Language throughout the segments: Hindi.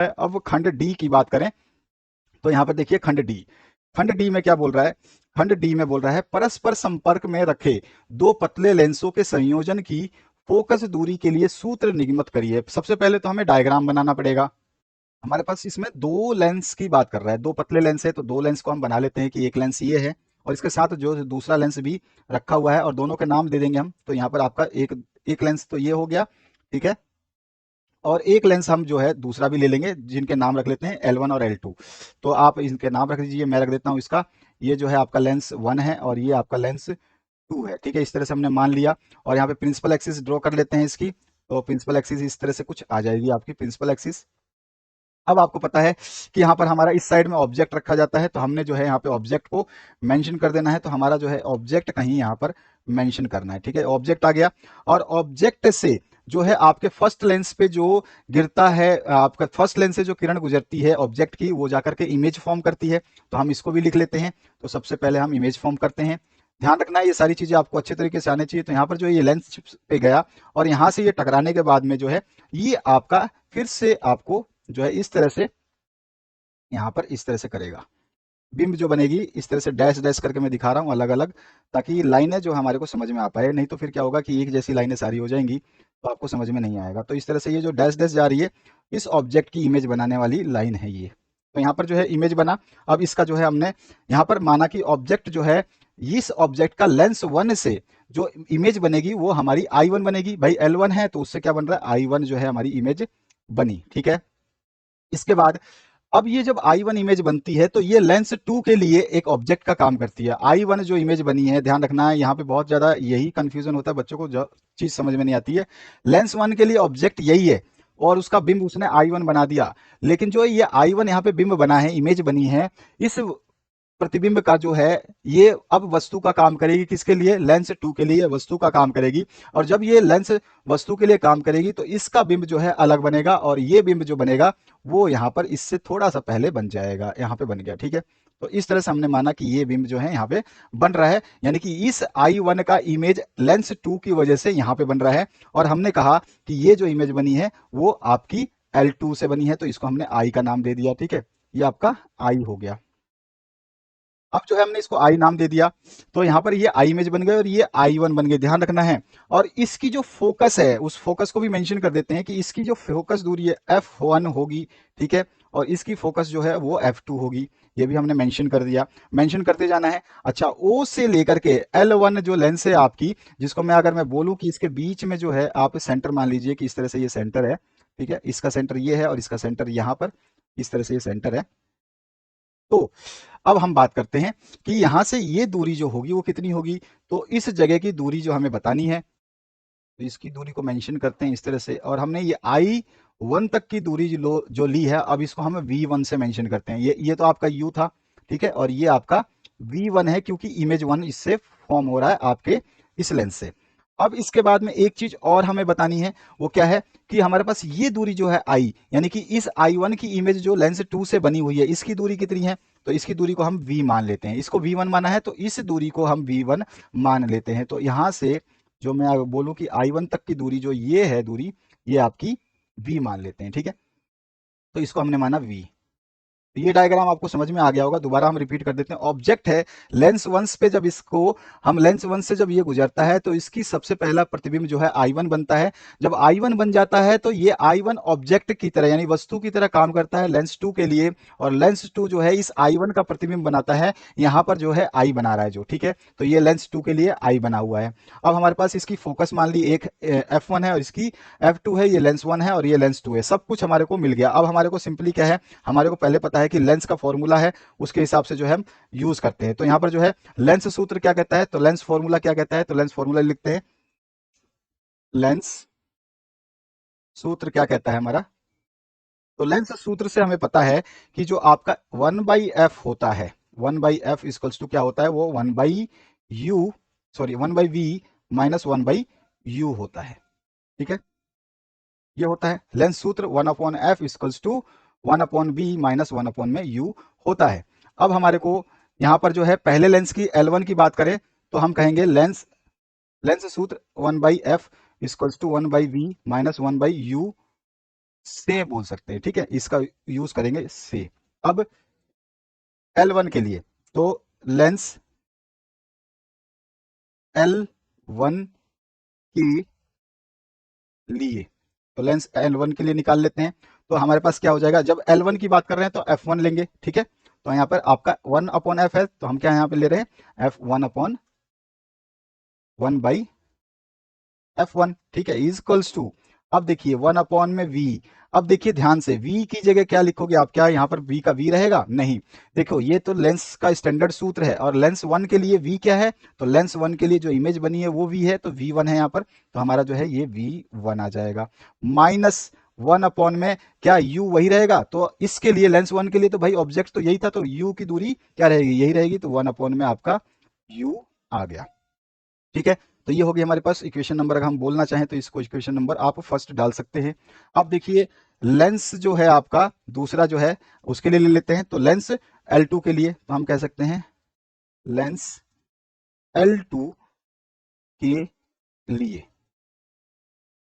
अब खंड डी की बात करें तो यहाँ पर देखिए खंड डी में क्या बोल रहा है। खंड डी में बोल रहा है परस्पर संपर्क में रखे दो पतले लेंसों के संयोजन की फोकस दूरी के लिए सूत्र निगमित करिए। सबसे पहले तो हमें डायग्राम बनाना पड़ेगा। हमारे पास इसमें दो लेंस की बात कर रहा है, दो पतले लेंस है, तो दो लेंस को हम बना लेते हैं कि एक लेंस ये है और इसके साथ जो दूसरा लेंस भी रखा हुआ है और दोनों के नाम दे देंगे हम। तो यहाँ पर आपका एक एक लेंस तो ये हो गया, ठीक है। और एक लेंस हम जो है दूसरा भी ले लेंगे जिनके नाम रख लेते हैं L1 और L2। तो आप इनके नाम रख दीजिए, मैं रख देता हूँ इसका, ये जो है आपका लेंस 1 है और ये आपका लेंस 2 है, ठीक है। इस तरह से हमने मान लिया और यहाँ पे प्रिंसिपल एक्सिस ड्रॉ कर लेते हैं इसकी। तो प्रिंसिपल एक्सिस इस तरह से कुछ आ जाएगी आपकी प्रिंसिपल एक्सिस। अब आपको पता है कि यहाँ पर हमारा इस साइड में ऑब्जेक्ट रखा जाता है, तो हमने जो है यहाँ पे ऑब्जेक्ट को मेंशन कर देना है। तो हमारा जो है ऑब्जेक्ट कहीं यहाँ पर मेंशन करना है, ठीक है। ऑब्जेक्ट आ गया और ऑब्जेक्ट से जो है आपके फर्स्ट लेंस पे जो गिरता है, आपका फर्स्ट लेंस से जो किरण गुजरती है ऑब्जेक्ट की, वो जाकर के इमेज फॉर्म करती है। तो हम इसको भी लिख लेते हैं। तो सबसे पहले हम इमेज फॉर्म करते हैं। ध्यान रखना है ये सारी चीजें आपको अच्छे तरीके से आने चाहिए। तो यहाँ पर जो ये लेंस पे गया और यहाँ से ये टकराने के बाद में जो है ये आपका फिर से आपको जो है इस तरह से यहाँ पर इस तरह से करेगा। बिंब जो बनेगी इस तरह से डैश डैश करके मैं दिखा रहा हूँ अलग अलग, ताकि लाइनें जो हमारे को समझ में आ पाए। नहीं तो फिर क्या होगा कि एक जैसी लाइनें सारी हो जाएंगी तो आपको समझ में नहीं आएगा। तो इस तरह से ये जो डैश डैश जा रही है इस ऑब्जेक्ट की इमेज बनाने वाली लाइन है ये। तो यहाँ पर जो है इमेज बना। अब इसका जो है हमने यहाँ पर माना कि ऑब्जेक्ट जो है इस ऑब्जेक्ट का लेंस 1 से जो इमेज बनेगी वो हमारी I1 बनेगी। भाई L1 है तो उससे क्या बन रहा है I1 जो है हमारी इमेज बनी, ठीक है। इसके बाद अब ये जब I1 इमेज बनती है तो ये लेंस 2 के लिए एक ऑब्जेक्ट का काम करती है। I1 जो इमेज बनी है, ध्यान रखना है यहाँ पे बहुत ज्यादा यही कंफ्यूजन होता है बच्चों को, जो चीज समझ में नहीं आती है। लेंस 1 के लिए ऑब्जेक्ट यही है और उसका बिंब उसने I1 बना दिया। लेकिन जो ये I1 यहाँ पे बिंब बना है, इमेज बनी है, इस प्रतिबिंब का जो है ये अब वस्तु का काम करेगी। किसके लिए? लेंस 2 के लिए वस्तु का काम करेगी। और जब ये लेंस वस्तु के लिए काम करेगी तो इसका बिंब जो है अलग बनेगा और ये बिंब जो बनेगा वो यहाँ पर इससे थोड़ा सा पहले बन जाएगा। यहाँ पे बन गया, ठीक है। तो इस तरह से हमने माना कि ये बिंब जो है यहाँ पे बन रहा है, यानी कि इस I1 का इमेज लेंस 2 की वजह से यहाँ पे बन रहा है। और हमने कहा कि ये जो इमेज बनी है वो आपकी L2 से बनी है, तो इसको हमने I का नाम दे दिया, ठीक है। ये आपका I हो गया। अब जो है हमने इसको आई नाम दे दिया तो यहाँ पर ये आई इमेज बन गए और ये I1 बन गए, ध्यान रखना है। और इसकी जो फोकस है उस फोकस को भी मेंशन कर देते हैं कि इसकी जो फोकस दूरी है F1 होगी, ठीक है। और इसकी फोकस जो है वो F2 होगी, ये भी हमने मेंशन कर दिया। मेंशन करते जाना है। अच्छा, O से लेकर के L1 जो लेंस है आपकी, जिसको मैं अगर मैं बोलूं कि इसके बीच में जो है आप सेंटर मान लीजिए कि इस तरह से ये सेंटर है, ठीक है। इसका सेंटर ये है और इसका सेंटर यहाँ पर इस तरह से ये सेंटर है। तो अब हम बात करते हैं कि यहां से ये दूरी जो होगी वो कितनी होगी। तो इस जगह की दूरी जो हमें बतानी है, तो इसकी दूरी को मेंशन करते हैं इस तरह से। और हमने ये I1 तक की दूरी जो ली है, अब इसको हम V1 से मेंशन करते हैं। ये तो आपका U था, ठीक है। और ये आपका V1 है क्योंकि इमेज 1 इससे फॉर्म हो रहा है आपके इस लेंस से। अब इसके बाद में एक चीज और हमें बतानी है, वो क्या है कि हमारे पास ये दूरी जो है I, यानी कि इस I1 की इमेज जो लेंस 2 से बनी हुई है, इसकी दूरी कितनी है? तो इसकी दूरी को हम V मान लेते हैं। इसको V1 माना है तो इस दूरी को हम V1 मान लेते हैं। तो यहां से जो मैं बोलूं कि I1 तक की दूरी जो ये है दूरी, ये आपकी V मान लेते हैं, ठीक है। तो इसको हमने माना V। ये डायग्राम आपको समझ में आ गया होगा, दोबारा हम रिपीट कर देते हैं। ऑब्जेक्ट है लेंस 1 पे, जब इसको हम लेंस 1 से जब ये गुजरता है तो इसकी सबसे पहला प्रतिबिंब जो है I1 बनता है। जब I1 बन जाता है तो ये I1 ऑब्जेक्ट की तरह यानी वस्तु की तरह काम करता है लेंस 2 के लिए, और लेंस 2 जो है इस I1 का प्रतिबिंब बनाता है। यहाँ पर जो है I बना रहा है जो, ठीक है। तो ये लेंस 2 के लिए I बना हुआ है। अब हमारे पास इसकी फोकस मान ली एक F1 है और इसकी F2 है, ये लेंस 1 है और ये लेंस 2 है। सब कुछ हमारे को मिल गया। अब हमारे को सिंपली क्या है, हमारे को पहले पता है कि लेंस का फॉर्मूला है, उसके हिसाब से जो है हम यूज करते हैं। तो यहाँ पर जो है लेंस सूत्र क्या कहता है, तो लेंस फॉर्मूला क्या कहता है, तो लेंस फॉर्मूला लिखते हैं। लेंस सूत्र क्या कहता है हमारा, तो लेंस सूत्र से हमें पता है कि जो आपका 1/f होता है, 1/f इक्वल्स टू क्या होता है, वो 1/u, sorry 1/v minus 1/u होता है, ठीक है। ये होता है लेंस सूत्र, 1/f equals to 1/v minus 1 में u होता है। अब हमारे को यहाँ पर जो है पहले लेंस की L1 की बात करें तो हम कहेंगे लेंस लेंस सूत्र 1/f equals to 1/v minus 1/u से बोल सकते हैं, ठीक है, इसका यूज करेंगे से। अब L1 के लिए तो लेंस L1 के लिए, तो लेंस L1 के लिए निकाल लेते हैं। तो हमारे पास क्या हो जाएगा, जब L1 की बात कर रहे हैं तो F1 लेंगे, ठीक है। तो यहाँ पर आपका 1/f है, तो हम क्या यहाँ पे ले रहे हैं F1/1/f1, ठीक है, इज इक्वल्स टू, अब देखिए 1 में v। अब देखिए ध्यान से, v की जगह क्या लिखोगे आप, क्या यहाँ पर v का v रहेगा, नहीं। देखो ये तो लेंस का स्टैंडर्ड सूत्र है, और लेंस 1 के लिए v क्या है, तो लेंस 1 के लिए जो इमेज बनी है वो v है, तो v1 है यहाँ पर, तो हमारा जो है ये v1 आ जाएगा। माइनस 1 में क्या u वही रहेगा, तो इसके लिए लेंस 1 के लिए तो भाई ऑब्जेक्ट तो यही था, तो u की दूरी क्या रहेगी, यही रहेगी, तो 1 में आपका u आ गया, ठीक है। तो ये हो गई हमारे पास इक्वेशन नंबर, अगर हम बोलना चाहें तो इसको इक्वेशन नंबर आप फर्स्ट डाल सकते हैं। अब देखिए लेंस जो है आपका दूसरा जो है उसके लिए ले लेते हैं, तो लेंस L2 के लिए तो हम कह सकते हैं लेंस L2 के लिए,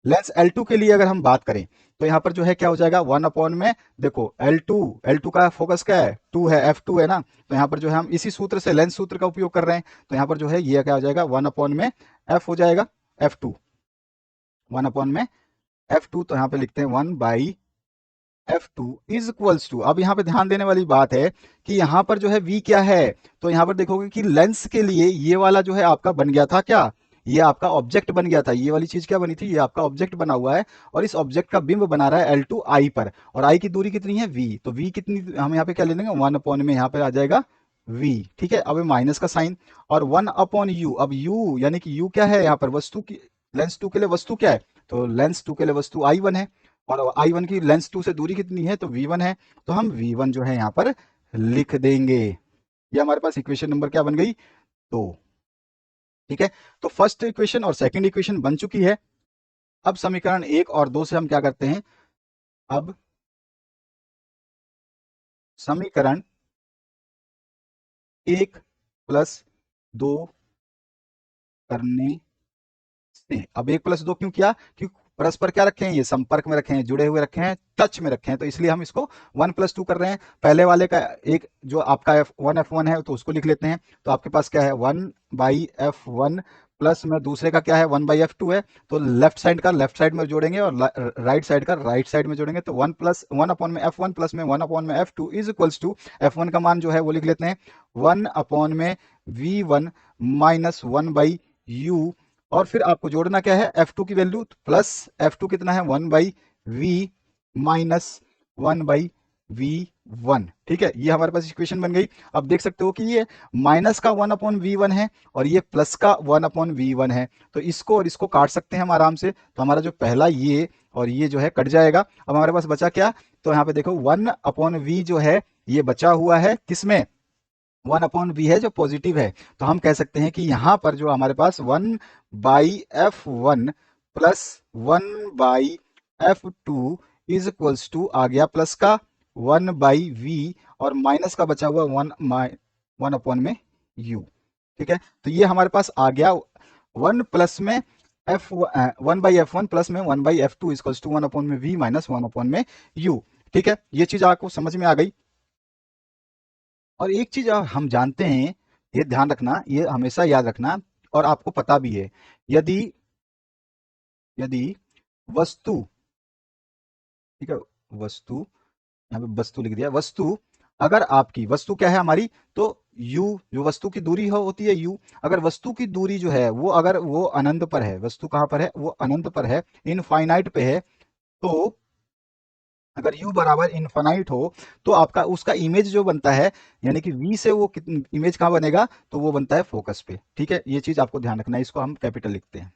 लेंस L2 के लिए अगर हम बात करें तो यहाँ पर जो है क्या हो जाएगा, 1 में देखो L2 का फोकस क्या है, 2 है, F2 है ना, तो यहाँ पर जो है हम इसी सूत्र से लेंस सूत्र का उपयोग कर रहे हैं, तो यहाँ पर जो है ये क्या हो जाएगा, 1 में F हो जाएगा, F2, 1 में F2, तो यहाँ पे लिखते हैं 1/F2 इज इक्वल्स टू, अब यहाँ पे ध्यान देने वाली बात है कि यहाँ पर जो है V क्या है, तो यहाँ पर देखोगे कि लेंस के लिए ये वाला जो है आपका बन गया था क्या, ये आपका ऑब्जेक्ट बन गया था, ये वाली चीज क्या बनी थी, ये आपका ऑब्जेक्ट बना हुआ है, और इस ऑब्जेक्ट का बिंब बना रहा है L2 I पर, और I की दूरी कितनी है V, तो V कितनी, हम यहाँ पे क्या ले लेंगे, 1 में यहाँ पे आ जाएगा V, ठीक है। अब माइनस का साइन, और 1/u, अब u यानी कि u क्या है यहाँ पर, वस्तु की, लेंस 2 के लिए वस्तु क्या है, तो लेंस 2 के लिए वस्तु I1 है, और I1 की लेंस 2 से दूरी कितनी है, तो V1 है, तो हम V1 जो है यहाँ पर लिख देंगे। ये हमारे पास इक्वेशन नंबर क्या बन गई, दो, ठीक है। तो फर्स्ट इक्वेशन और सेकंड इक्वेशन बन चुकी है। अब समीकरण 1 और 2 से हम क्या करते हैं, अब समीकरण 1+2 करने से, अब 1+2 क्यों किया, क्योंकि परस्पर क्या रखे हैं, ये संपर्क में रखे हैं, जुड़े हुए रखे हैं, टच में रखे हैं, तो इसलिए हम इसको 1+2 कर रहे हैं। पहले वाले का एक जो आपका F1 है तो उसको लिख लेते हैं, तो आपके पास क्या है 1/F1 प्लस में दूसरे का क्या है 1/F2 है, तो लेफ्ट साइड का लेफ्ट साइड में जोड़ेंगे और राइट साइड का राइट साइड में जोड़ेंगे, तो 1 प्लस में 1/F2 is equals to, F1 का मान जो है वो लिख लेते हैं 1/V1 माइनस 1/U, और फिर आपको जोड़ना क्या है, F2 की वैल्यू, प्लस F2 कितना है 1/V माइनस 1/V1, ठीक है। ये हमारे पास इक्वेशन बन गई। अब देख सकते हो कि ये माइनस का 1/V1 है और ये प्लस का 1/V1 है, तो इसको और इसको काट सकते हैं हम आराम से, तो हमारा जो पहला ये और ये जो है कट जाएगा। अब हमारे पास बचा क्या, तो यहाँ पे देखो 1/V जो है ये बचा हुआ है किसमें, 1/V है जो पॉजिटिव है, तो हम कह सकते हैं कि यहां पर जो हमारे पास 1/F1 plus 1/F2 is equals to आ गया प्लस का 1/V, और माइनस का बचा हुआ 1 में U, ठीक है। तो ये हमारे पास आ गया 1 प्लस में F1 प्लस में 1/F2 equals to 1/V minus 1 में U, ठीक है। ये चीज आपको समझ में आ गई। और एक चीज हम जानते हैं, ये ध्यान रखना, ये हमेशा याद रखना, और आपको पता भी है, यदि यदि वस्तु, ठीक है, वस्तु, यहाँ पे वस्तु लिख दिया, वस्तु, अगर आपकी वस्तु क्या है हमारी, तो u, जो वस्तु की दूरी होती है u, अगर वस्तु की दूरी जो है वो, अगर वो अनंत पर है, वस्तु कहाँ पर है, वो अनंत पर है, इनफाइनाइट पे है, तो अगर u बराबर इन्फानाइट हो तो आपका उसका इमेज जो बनता है, यानी कि v से वो इमेज कहाँ बनेगा, तो वो बनता है फोकस पे, ठीक है। ये चीज आपको ध्यान रखना है, इसको हम कैपिटल लिखते हैं,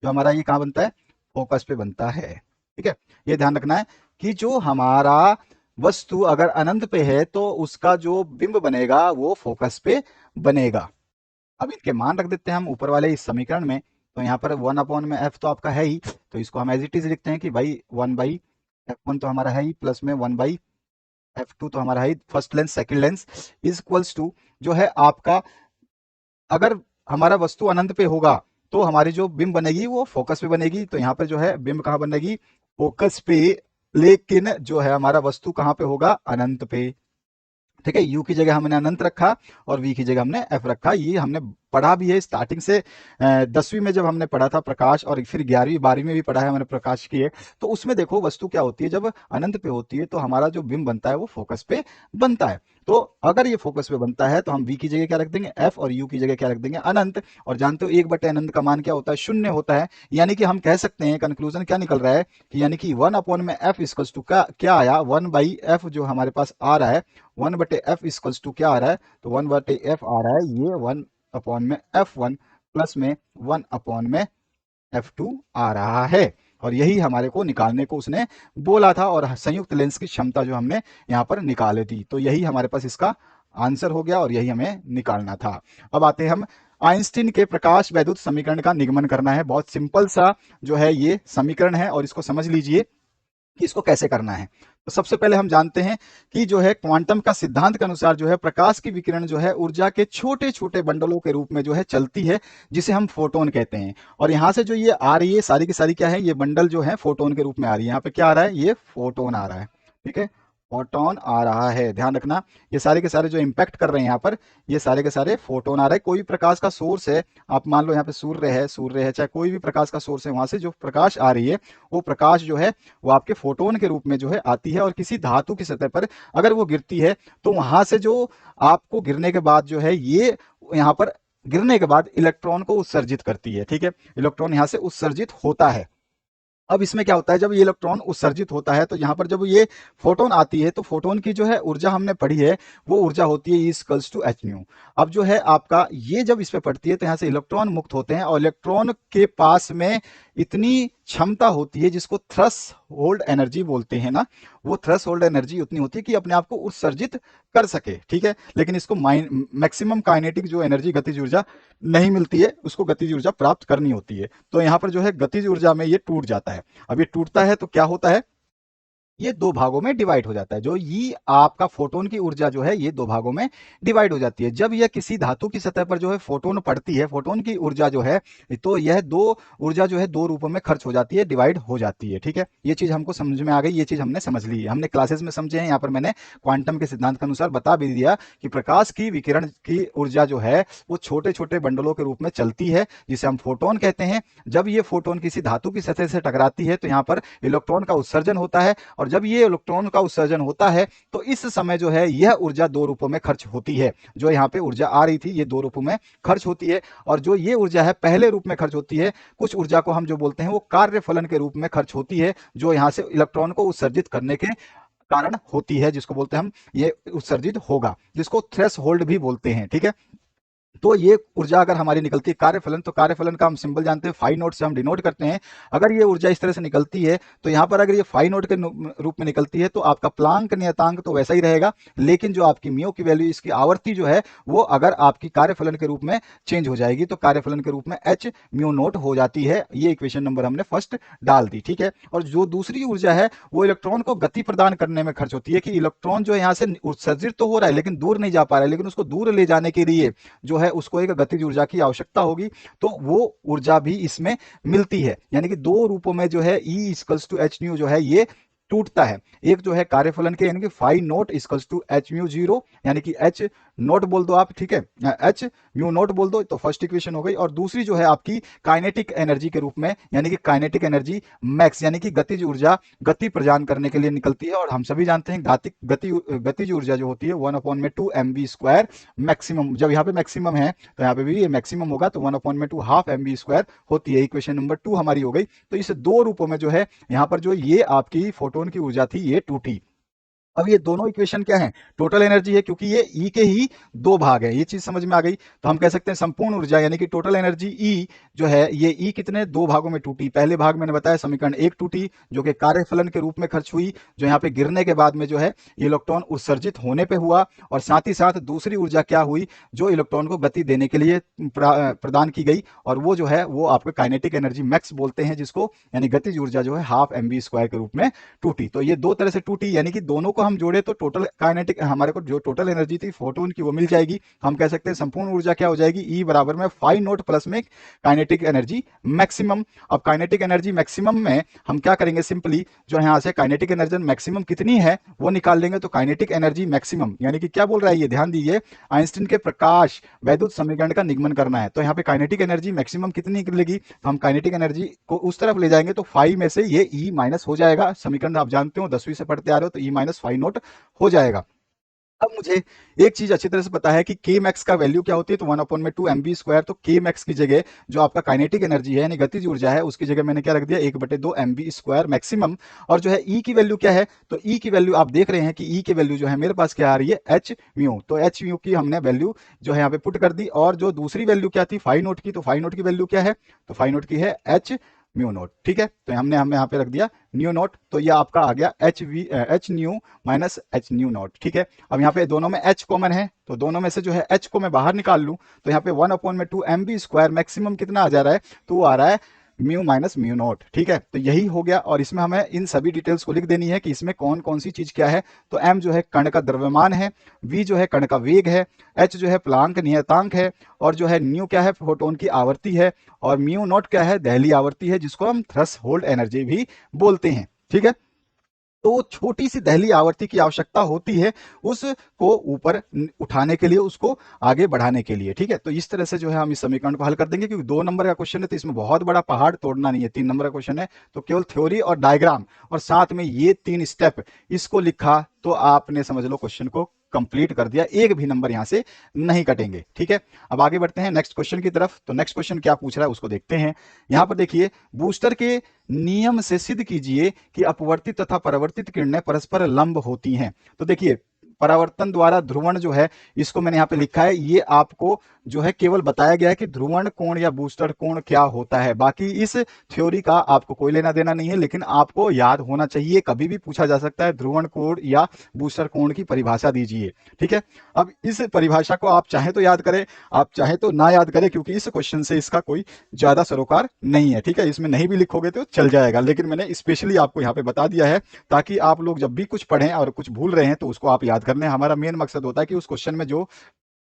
जो हमारा ये कहाँ बनता है, फोकस पे बनता है, ठीक है। ये ध्यान रखना है कि जो हमारा वस्तु अगर अनंत पे है तो उसका जो बिंब बनेगा वो फोकस पे बनेगा। अब इनके मान रख देते हैं हम ऊपर वाले इस समीकरण में, तो यहाँ पर 1/F तो आपका है ही, तो इसको हम एज इट इज लिखते हैं कि भाई 1/F1 तो हमारा है ही, प्लस में 1/F2 तो हमारा है ही, first lens second lens is equals to, जो है आपका, अगर हमारा वस्तु अनंत पे होगा तो हमारी जो बिंब बनेगी वो फोकस पे बनेगी, तो यहाँ पर जो है बिंब कहाँ बनेगी, फोकस पे लेकिन जो है हमारा वस्तु कहाँ पे होगा, अनंत पे। ठीक है, यू की जगह हमने अनंत रखा और वी की जगह हमने एफ रखा। ये हमने पढ़ा भी है स्टार्टिंग से, 10वीं में जब हमने पढ़ा था प्रकाश, और फिर 11वीं 12वीं में भी पढ़ा है हमने प्रकाश की है। तो उसमें देखो वस्तु क्या होती है, जब अनंत पे होती है तो हमारा जो बिंब बनता है वो फोकस पे बनता है। तो अगर ये फोकस पे बनता है तो हम वी की जगह क्या रख देंगे, एफ, और यू की जगह क्या रख देंगे, अनंत। और जानते हो 1/अनंत का मान क्या होता है, शून्य होता है। यानी कि हम कह सकते हैं, कंक्लूजन क्या निकल रहा है कि यानी कि 1 में एफ इक्वल्स टू क्या आया, 1/एफ जो हमारे पास आ रहा है, 1/एफ इक्वल्स टू क्या आ रहा है, तो 1/एफ आ रहा है ये 1 में F1 प्लस में 1 में F2 आ रहा है। और यही हमारे को निकालने को उसने बोला था, और संयुक्त लेंस की क्षमता जो हमने यहाँ पर निकाली थी। तो यही हमारे पास इसका आंसर हो गया और यही हमें निकालना था। अब आते हैं हम आइंस्टीन के प्रकाश वैद्युत समीकरण का निगमन करना है। बहुत सिंपल सा जो है ये समीकरण है और इसको समझ लीजिए कि इसको कैसे करना है। तो सबसे पहले हम जानते हैं कि जो है क्वांटम का सिद्धांत के अनुसार जो है प्रकाश की विकिरण जो है ऊर्जा के छोटे छोटे बंडलों के रूप में जो है चलती है, जिसे हम फोटोन कहते हैं। और यहाँ से जो ये आ रही है सारी की सारी क्या है, ये बंडल जो है फोटोन के रूप में आ रही है। यहाँ पे क्या आ रहा है, ये फोटोन आ रहा है। ठीक है, फोटोन आ रहा है, ध्यान रखना। ये सारे के सारे जो इम्पैक्ट कर रहे हैं यहाँ पर, ये सारे के सारे फोटोन आ रहे हैं। कोई भी प्रकाश का सोर्स है, आप मान लो यहाँ पे सूर्य है, चाहे कोई भी प्रकाश का सोर्स है, वहां से जो प्रकाश आ रही है वो प्रकाश जो है वो आपके फोटोन के रूप में जो है आती है। और किसी धातु की सतह पर अगर वो गिरती है तो वहां से जो आपको गिरने के बाद जो है ये यहाँ पर गिरने के बाद इलेक्ट्रॉन को उत्सर्जित करती है। ठीक है, इलेक्ट्रॉन यहाँ से उत्सर्जित होता है। अब इसमें क्या होता है, जब ये इलेक्ट्रॉन उत्सर्जित होता है तो यहाँ पर जब ये फोटोन आती है तो फोटोन की जो है ऊर्जा हमने पढ़ी है, वो ऊर्जा होती है E=h²। अब जो है आपका ये जब इस पे पड़ती है तो यहाँ से इलेक्ट्रॉन मुक्त होते हैं, और इलेक्ट्रॉन के पास में इतनी क्षमता होती है जिसको थ्रेशोल्ड एनर्जी बोलते हैं ना, वो थ्रेशोल्ड एनर्जी उतनी होती है कि अपने आप को उत्सर्जित कर सके। ठीक है, लेकिन इसको मैक्सिमम काइनेटिक जो एनर्जी, गतिज ऊर्जा नहीं मिलती है, उसको गतिज ऊर्जा प्राप्त करनी होती है। तो यहाँ पर जो है गतिज ऊर्जा में ये टूट जाता है। अब ये टूटता है तो क्या होता है, ये दो भागों में डिवाइड हो जाता है। जो ये आपका फोटोन की ऊर्जा जो है ये दो भागों में डिवाइड हो जाती है। जब यह किसी धातु की सतह पर जो है फोटोन पड़ती है, फोटोन की ऊर्जा जो है, तो यह दो ऊर्जा जो है दो रूपों में खर्च हो जाती है, डिवाइड हो जाती है। ठीक है, ये चीज हमको समझ में आ गई, ये चीज हमने समझ ली है, हमने क्लासेस में समझे हैं। यहाँ पर मैंने क्वांटम के सिद्धांत के अनुसार बता भी दिया कि प्रकाश की विकिरण की ऊर्जा जो है वो छोटे छोटे बंडलों के रूप में चलती है, जिसे हम फोटोन कहते हैं। जब ये फोटोन किसी धातु की सतह से टकराती है तो यहाँ पर इलेक्ट्रॉन का उत्सर्जन होता है, और जब ये इलेक्ट्रॉन का उत्सर्जन होता है तो इस समय जो है यह ऊर्जा दो रूपों में खर्च होती है। जो यहाँ पे ऊर्जा आ रही थी ये दो रूपों में खर्च होती है, और जो ये ऊर्जा है पहले रूप में खर्च होती है, कुछ ऊर्जा को हम जो बोलते हैं वो कार्य फलन के रूप में खर्च होती है, जो यहाँ से इलेक्ट्रॉन को उत्सर्जित करने के कारण होती है, जिसको बोलते हैं हम ये उत्सर्जित होगा, जिसको थ्रेशोल्ड भी बोलते हैं। ठीक है, तो ये ऊर्जा अगर हमारी निकलती है कार्यफलन, तो कार्यफलन का हम सिंबल जानते हैं, फाई नोट से हम डिनोट करते हैं। अगर ये ऊर्जा इस तरह से निकलती है तो यहाँ पर अगर ये फाई नोट के रूप में निकलती है तो आपका प्लांक नियतांक तो वैसा ही रहेगा, लेकिन जो आपकी म्यू की वैल्यू, इसकी आवर्ती जो है वो अगर आपकी कार्यफलन के रूप में चेंज हो जाएगी तो कार्यफलन के रूप में एच म्यू नोट हो जाती है। ये इक्वेशन नंबर हमने फर्स्ट डाल दी। ठीक है, और जो दूसरी ऊर्जा है वो इलेक्ट्रॉन को गति प्रदान करने में खर्च होती है, कि इलेक्ट्रॉन जो है यहाँ से उत्सर्जित तो हो रहा है लेकिन दूर नहीं जा पा रहा है, लेकिन उसको दूर ले जाने के लिए जो है उसको एक गतिज ऊर्जा की आवश्यकता होगी, तो वो ऊर्जा भी इसमें मिलती है। यानी कि दो रूपों में जो है E=h जो है ये टूटता है। एक जो है कार्यफलन के यानी कि फाई नोट =h μ0, यानी कि h नोट बोल दो आप। ठीक है, h म्यू नोट बोल दो, तो फर्स्ट इक्वेशन हो गई। और दूसरी जो है आपकी काइनेटिक एनर्जी के रूप में, यानी कि काइनेटिक एनर्जी मैक्स, यानी कि गतिज ऊर्जा गति प्रदान करने के लिए निकलती है। और हम सभी जानते हैं गतिज ऊर्जा जो होती है 1/2 mv² मैक्सिमम। जब यहाँ पे मैक्सिमम है तो यहाँ पे भी ये मैक्सिमम होगा, तो 1/2 हाफ mv² होती है। इक्वेशन नंबर 2 हमारी हो गई। तो इस दो रूपों में जो है यहाँ पर जो ये आपकी फोटोन की ऊर्जा थी ये टूटी। अब ये दोनों इक्वेशन क्या है, टोटल एनर्जी है, क्योंकि ये ई के ही दो भाग है। ये चीज समझ में आ गई। तो हम कह सकते हैं संपूर्ण ऊर्जा यानी कि टोटल एनर्जी ई जो है ये ई कितने दो भागों में टूटी। पहले भाग मैंने बताया समीकरण 1 टूटी, जो कि कार्यफलन के रूप में खर्च हुई, जो यहाँ पे गिरने के बाद में जो है इलेक्ट्रॉन उत्सर्जित होने पे हुआ। और साथ ही साथ दूसरी ऊर्जा क्या हुई, जो इलेक्ट्रॉन को गति देने के लिए प्रदान की गई, और वो जो है वो आपके काइनेटिक एनर्जी मैक्स बोलते हैं जिसको, यानी गतिज ऊर्जा जो है ½ mv² के रूप में टूटी। तो ये दो तरह से टूटी, यानी कि दोनों को हम जोड़े तो टोटल काइनेटिक, हमारे को जो टोटल एनर्जी थी फोटोन की वो मिल जाएगी। हम कह सकते हैं संपूर्ण ऊर्जा क्या हो जाएगी, ई बराबर में 5 नॉट प्लस में काइनेटिक एनर्जी मैक्सिमम। अब काइनेटिक एनर्जी मैक्सिमम में हम क्या करेंगे, सिंपली जो यहाँ से काइनेटिक एनर्जी मैक्सिमम कितनी है वो निकाल लेंगे। तो काइनेटिक एनर्जी मैक्सिमम यानी कि क्या बोल रहा है ये, ध्यान दीजिए, आइंस्टीन के प्रकाश वैद्युत समीकरण का निगमन करना है। तो यहाँ पे काइनेटिक एनर्जी मैक्सिमम कितनी निकलेगी, तो हम काइनेटिक एनर्जी को उस तरफ ले जाएंगे तो 5 में से ये ई माइनस हो जाएगा। समीकरण आप जानते हो 10वीं से पढ़ते आ रहे हो, तो ई माइनस 5 नॉट हो जाएगा। अब मुझे एक चीज अच्छी तरह से पता है कि के मैक्स का वैल्यू क्या होती है, तो 1/2 mv स्क्वायर। तो के मैक्स की जगह जो आपका काइनेटिक एनर्जी है यानी गतिज ऊर्जा है उसकी जगह मैंने क्या रख दिया, 1/2 mv स्क्वायर मैक्सिमम। और जो है ई की वैल्यू क्या है, तो ई की वैल्यू आप देख रहे हैं कि ई की वैल्यू जो है मेरे पास क्या आ रही है, एच म्यू। तो एच म्यू की हमने वैल्यू जो है यहाँ पे पुट कर दी। और जो दूसरी वैल्यू क्या थी, फाई नोट की, तो फाई नोट की वैल्यू क्या है, तो फाई नोट की है एच म्यू नोट। ठीक है, तो हमने यहाँ पे रख दिया न्यू नोट, तो ये आपका आ गया H new minus H new note. ठीक है, अब यहाँ पे दोनों में एच कॉमन है, तो दोनों में से जो है एच को मैं बाहर निकाल लूं तो यहाँ पे 1/2 mv स्क्वायर मैक्सिमम कितना आ जा रहा है, तो वो आ रहा है म्यू माइनस म्यू नोट। ठीक है, तो यही हो गया। और इसमें हमें इन सभी डिटेल्स को लिख देनी है कि इसमें कौन कौन सी चीज क्या है। तो m जो है कण का द्रव्यमान है, v जो है कण का वेग है, h जो है प्लांक नियतांक है, और जो है न्यू क्या है फोटोन की आवृत्ति है, और म्यू नॉट क्या है दहली आवृत्ति है, जिसको हम थ्रेशोल्ड एनर्जी भी बोलते हैं। ठीक है, तो छोटी सी दहली आवृत्ति की आवश्यकता होती है उसको ऊपर उठाने के लिए, उसको आगे बढ़ाने के लिए। ठीक है, तो इस तरह से जो है हम इस समीकरण को हल कर देंगे, क्योंकि 2 नंबर का क्वेश्चन है तो इसमें बहुत बड़ा पहाड़ तोड़ना नहीं है। 3 नंबर का क्वेश्चन है तो केवल थ्योरी और डायग्राम और साथ में ये 3 स्टेप इसको लिखा तो आपने समझ लो क्वेश्चन को कंप्लीट कर दिया, एक भी नंबर यहां से नहीं कटेंगे। ठीक है, अब आगे बढ़ते हैं नेक्स्ट क्वेश्चन की तरफ। तो नेक्स्ट क्वेश्चन क्या पूछ रहा है उसको देखते हैं। यहां पर देखिए, बूस्टर के नियम से सिद्ध कीजिए कि अपवर्तित तथा परावर्तित किरणें परस्पर लंब होती हैं। तो देखिए, परावर्तन द्वारा ध्रुवण जो है इसको मैंने यहाँ पे लिखा है, ये आपको जो है केवल बताया गया है कि ध्रुवण कोण या बूस्टर कोण क्या होता है। बाकी इस थ्योरी का आपको कोई लेना देना नहीं है, लेकिन आपको याद होना चाहिए, कभी भी पूछा जा सकता है ध्रुवण कोण या बूस्टर कोण की परिभाषा दीजिए। ठीक है, अब इस परिभाषा को आप चाहे तो याद करें, आप चाहे तो ना याद करें, क्योंकि इस क्वेश्चन से इसका कोई ज्यादा सरोकार नहीं है। ठीक है, इसमें नहीं भी लिखोगे तो चल जाएगा, लेकिन मैंने स्पेशली आपको यहाँ पे बता दिया है ताकि आप लोग जब भी कुछ पढ़ें और कुछ भूल रहे हैं तो उसको आप याद करने। हमारा मेन मकसद होता है कि उस क्वेश्चन में जो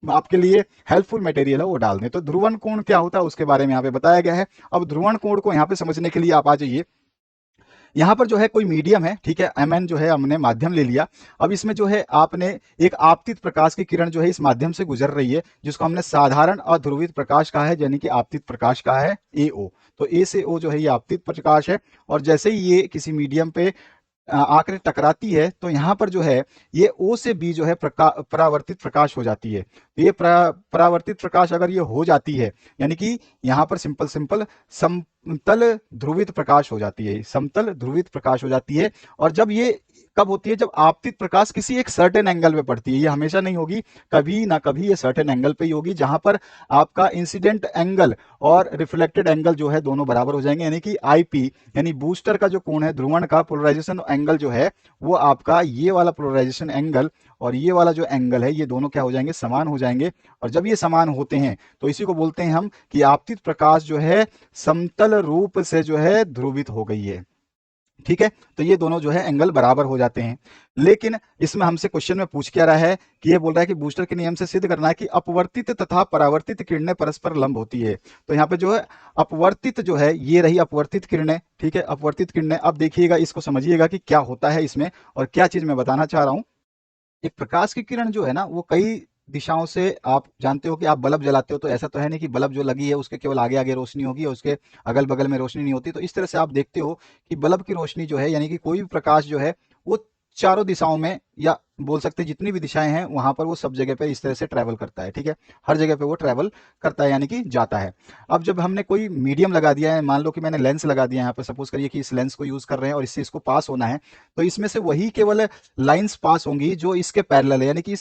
आपके लिए हेल्पफुल मटेरियल है वो डाल दें। तो ध्रुवण कोण क्या होता है उसके बारे में यहाँ पे बताया गया है। अब ध्रुवण कोण को यहाँ पे समझने के लिए आप आ जाइए, यहाँ पर जो है कोई मीडियम है, ठीक है, mn जो है हमने माध्यम ले लिया। अब इसमें जो है आपने एक आपतित प्रकाश की किरण जो है इस माध्यम से गुजर रही है, जिसको हमने साधारण अध्रुवित प्रकाश कहा है, यानी कि आपतित प्रकाश कहा है AO। तो A से O जो है ये आपतित प्रकाश है, और जैसे ही ये किसी मीडियम पे आकर टकराती है तो यहाँ पर जो है ये O से B जो है परावर्तित प्रकाश हो जाती है। तो ये परावर्तित प्रकाश अगर ये हो जाती है, यानी कि यहाँ पर सिंपल समतल ध्रुवित प्रकाश हो जाती है, समतल ध्रुवित प्रकाश हो जाती है। और जब ये कब होती है, जब आपतित प्रकाश किसी एक सर्टेन एंगल पे पड़ती है, ये हमेशा नहीं होगी, कभी ना कभी ये सर्टेन एंगल पे ही होगी, जहां पर आपका इंसिडेंट एंगल और रिफ्लेक्टेड एंगल जो है दोनों बराबर हो जाएंगे, यानी कि आईपी यानी बूस्टर का जो कोण है, ध्रुवण का पोलराइजेशन एंगल जो है वो आपका ये वाला पोलराइजेशन एंगल और ये वाला जो एंगल है ये दोनों क्या हो जाएंगे, समान हो जाएंगे। और जब ये समान होते हैं तो इसी को बोलते हैं हम कि आपतित प्रकाश जो है समतल रूप से जो है ध्रुवित हो गई है। ठीक है, तो ये दोनों जो है एंगल बराबर हो जाते हैं। लेकिन इसमें हमसे क्वेश्चन में पूछ क्या रहा है कि ये बोल रहा है कि बूस्टर के नियम से सिद्ध करना है कि अपवर्तित तथा परावर्तित किरणें परस्पर लंब होती है। तो यहाँ पे जो है अपवर्तित जो है ये रही अपवर्तित किरणें। ठीक है, अपवर्तित किरणें, अब देखिएगा इसको समझिएगा कि क्या होता है इसमें और क्या चीज मैं बताना चाह रहा हूं। एक प्रकाश की किरण जो है ना वो कई दिशाओं से, आप जानते हो कि आप बल्ब जलाते हो तो ऐसा तो है नहीं कि बल्ब जो लगी है उसके केवल आगे आगे रोशनी होगी और उसके अगल बगल में रोशनी नहीं होती। तो इस तरह से आप देखते हो कि बल्ब की रोशनी जो है यानी कि कोई भी प्रकाश जो है वो चारों दिशाओं में, या बोल सकते हैं जितनी भी दिशाएं हैं वहां पर वो सब जगह पे इस तरह से ट्रैवल करता है। ठीक है, हर जगह पे वो ट्रैवल करता है यानी कि जाता है। अब जब हमने कोई मीडियम लगा दिया है, मान लो कि मैंने लेंस लगा दिया है यहाँ पे, सपोज करिए कि इस लेंस को यूज कर रहे हैं और इससे इसको पास होना है, तो इसमें से वही केवल लाइंस पास होंगी जो इसके पैरेलल है, यानी कि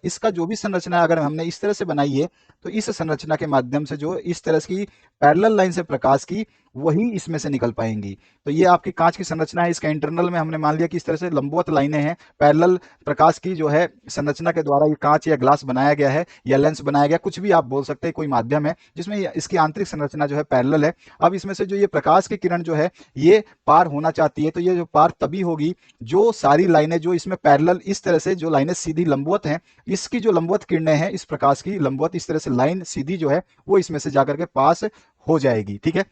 इसका जो भी संरचना अगर हमने इस तरह से बनाई है तो इस संरचना के माध्यम से जो इस तरह की पैरेलल लाइन से प्रकाश की वही इसमें से निकल पाएंगी। तो ये आपकी कांच की संरचना है, इसका इंटरनल में हमने मान लिया कि इस तरह से लंबवत लाइनें हैं, पैरेलल प्रकाश की जो है संरचना के द्वारा ये कांच या ग्लास बनाया गया है या लेंस बनाया गया, कुछ भी आप बोल सकते हैं, कोई माध्यम है जिसमें इसकी आंतरिक संरचना जो है पैरेलल है। अब इसमें से जो ये प्रकाश की किरण जो है ये पार होना चाहती है, तो ये जो पार तभी होगी जो सारी लाइनें जो इसमें पैरेलल इस तरह से जो लाइनें सीधी लंबवत हैं, इसकी जो लंबवत किरणें हैं इस प्रकाश की लंबवत इस तरह से लाइन सीधी जो है वो इसमें से जाकर के पास हो जाएगी। ठीक है,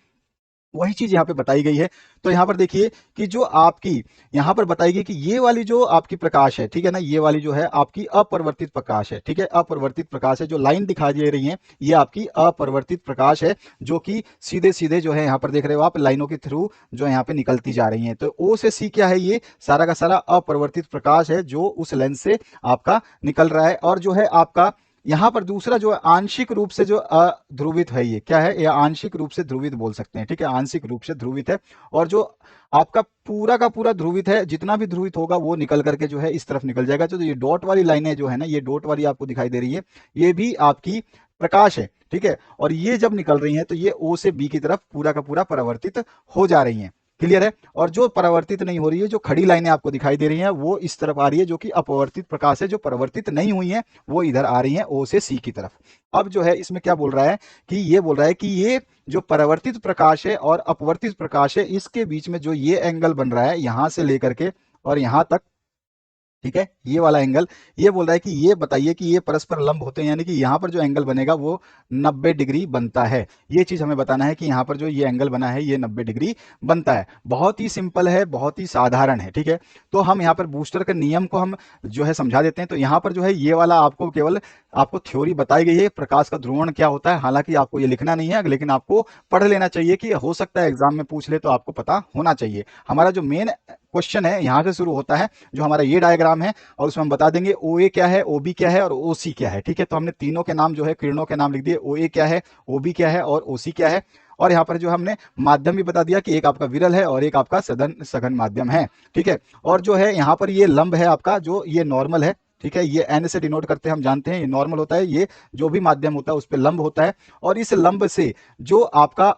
वही चीज यहाँ पे बताई गई है। तो यहाँ पर देखिए कि जो आपकी यहाँ पर बताई गई कि ये वाली जो आपकी प्रकाश है, ठीक है ना, ये वाली जो है आपकी अपरिवर्तित प्रकाश है। ठीक है, अपरिवर्तित प्रकाश है, जो लाइन दिखाई दे रही है ये आपकी अपरिवर्तित प्रकाश है, जो कि सीधे सीधे जो है यहाँ पर देख रहे हो आप लाइनों के थ्रू जो यहाँ पे निकलती जा रही है। तो ओ से सी क्या है, ये सारा का सारा अपरिवर्तित प्रकाश है जो उस लेंस से आपका निकल रहा है। और जो है आपका यहाँ पर दूसरा जो आंशिक रूप से जो अध्रुवित है, ये क्या है, ये आंशिक रूप से ध्रुवित बोल सकते हैं। ठीक है, आंशिक रूप से ध्रुवित है। और जो आपका पूरा का पूरा ध्रुवित है, जितना भी ध्रुवित होगा वो निकल करके जो है इस तरफ निकल जाएगा। तो ये डॉट वाली लाइनें जो है ना, ये डॉट वाली आपको दिखाई दे रही है, ये भी आपकी प्रकाश है। ठीक है, और ये जब निकल रही है तो ये ओ से बी की तरफ पूरा का पूरा परावर्तित हो जा रही है। क्लियर है। और जो परावर्तित नहीं हो रही है, जो खड़ी लाइनें आपको दिखाई दे रही हैं, वो इस तरफ आ रही है, जो कि अपवर्तित प्रकाश है। जो परावर्तित नहीं हुई है वो इधर आ रही है ओ से सी की तरफ। अब जो है इसमें क्या बोल रहा है कि ये बोल रहा है कि ये जो परावर्तित प्रकाश है और अपवर्तित प्रकाश है, इसके बीच में जो ये एंगल बन रहा है यहां से लेकर के और यहां तक, ठीक है, ये वाला एंगल, ये बोल रहा है कि ये बताइए कि ये परस्पर लंब होते हैं, यानी कि यहाँ पर जो एंगल बनेगा वो 90 डिग्री बनता है। ये चीज हमें बताना है कि यहाँ पर जो ये एंगल बना है ये 90 डिग्री बनता है। बहुत ही सिंपल है, बहुत ही साधारण है। ठीक है, तो हम यहाँ पर बूस्टर के नियम को हम जो है समझा देते हैं। तो यहाँ पर जो है ये वाला आपको केवल आपको थ्योरी बताई गई है, प्रकाश का ध्रुवण क्या होता है। हालांकि आपको ये लिखना नहीं है, लेकिन आपको पढ़ लेना चाहिए कि हो सकता है एग्जाम में पूछ ले, तो आपको पता होना चाहिए। हमारा जो मेन क्वेश्चन है यहाँ से शुरू होता है, जो हमारा ये डायग्राम है, और उसमें हम बता देंगे ओ ए क्या है, ओ बी क्या है और ओ सी क्या है। ठीक है, तो हमने तीनों के नाम जो है किरणों के नाम लिख दिए, ओ ए क्या है, ओ बी क्या है और ओ सी क्या है। और यहाँ पर जो हमने माध्यम भी बता दिया कि एक आपका विरल है और एक आपका सघन माध्यम है। ठीक है, और जो है यहाँ पर ये लंब है आपका, जो ये नॉर्मल है। ठीक है, ये एन से डिनोट करते हैं, हम जानते हैं ये नॉर्मल होता है, ये जो भी माध्यम होता है उस पर लंब होता है। और इस लंब से जो आपका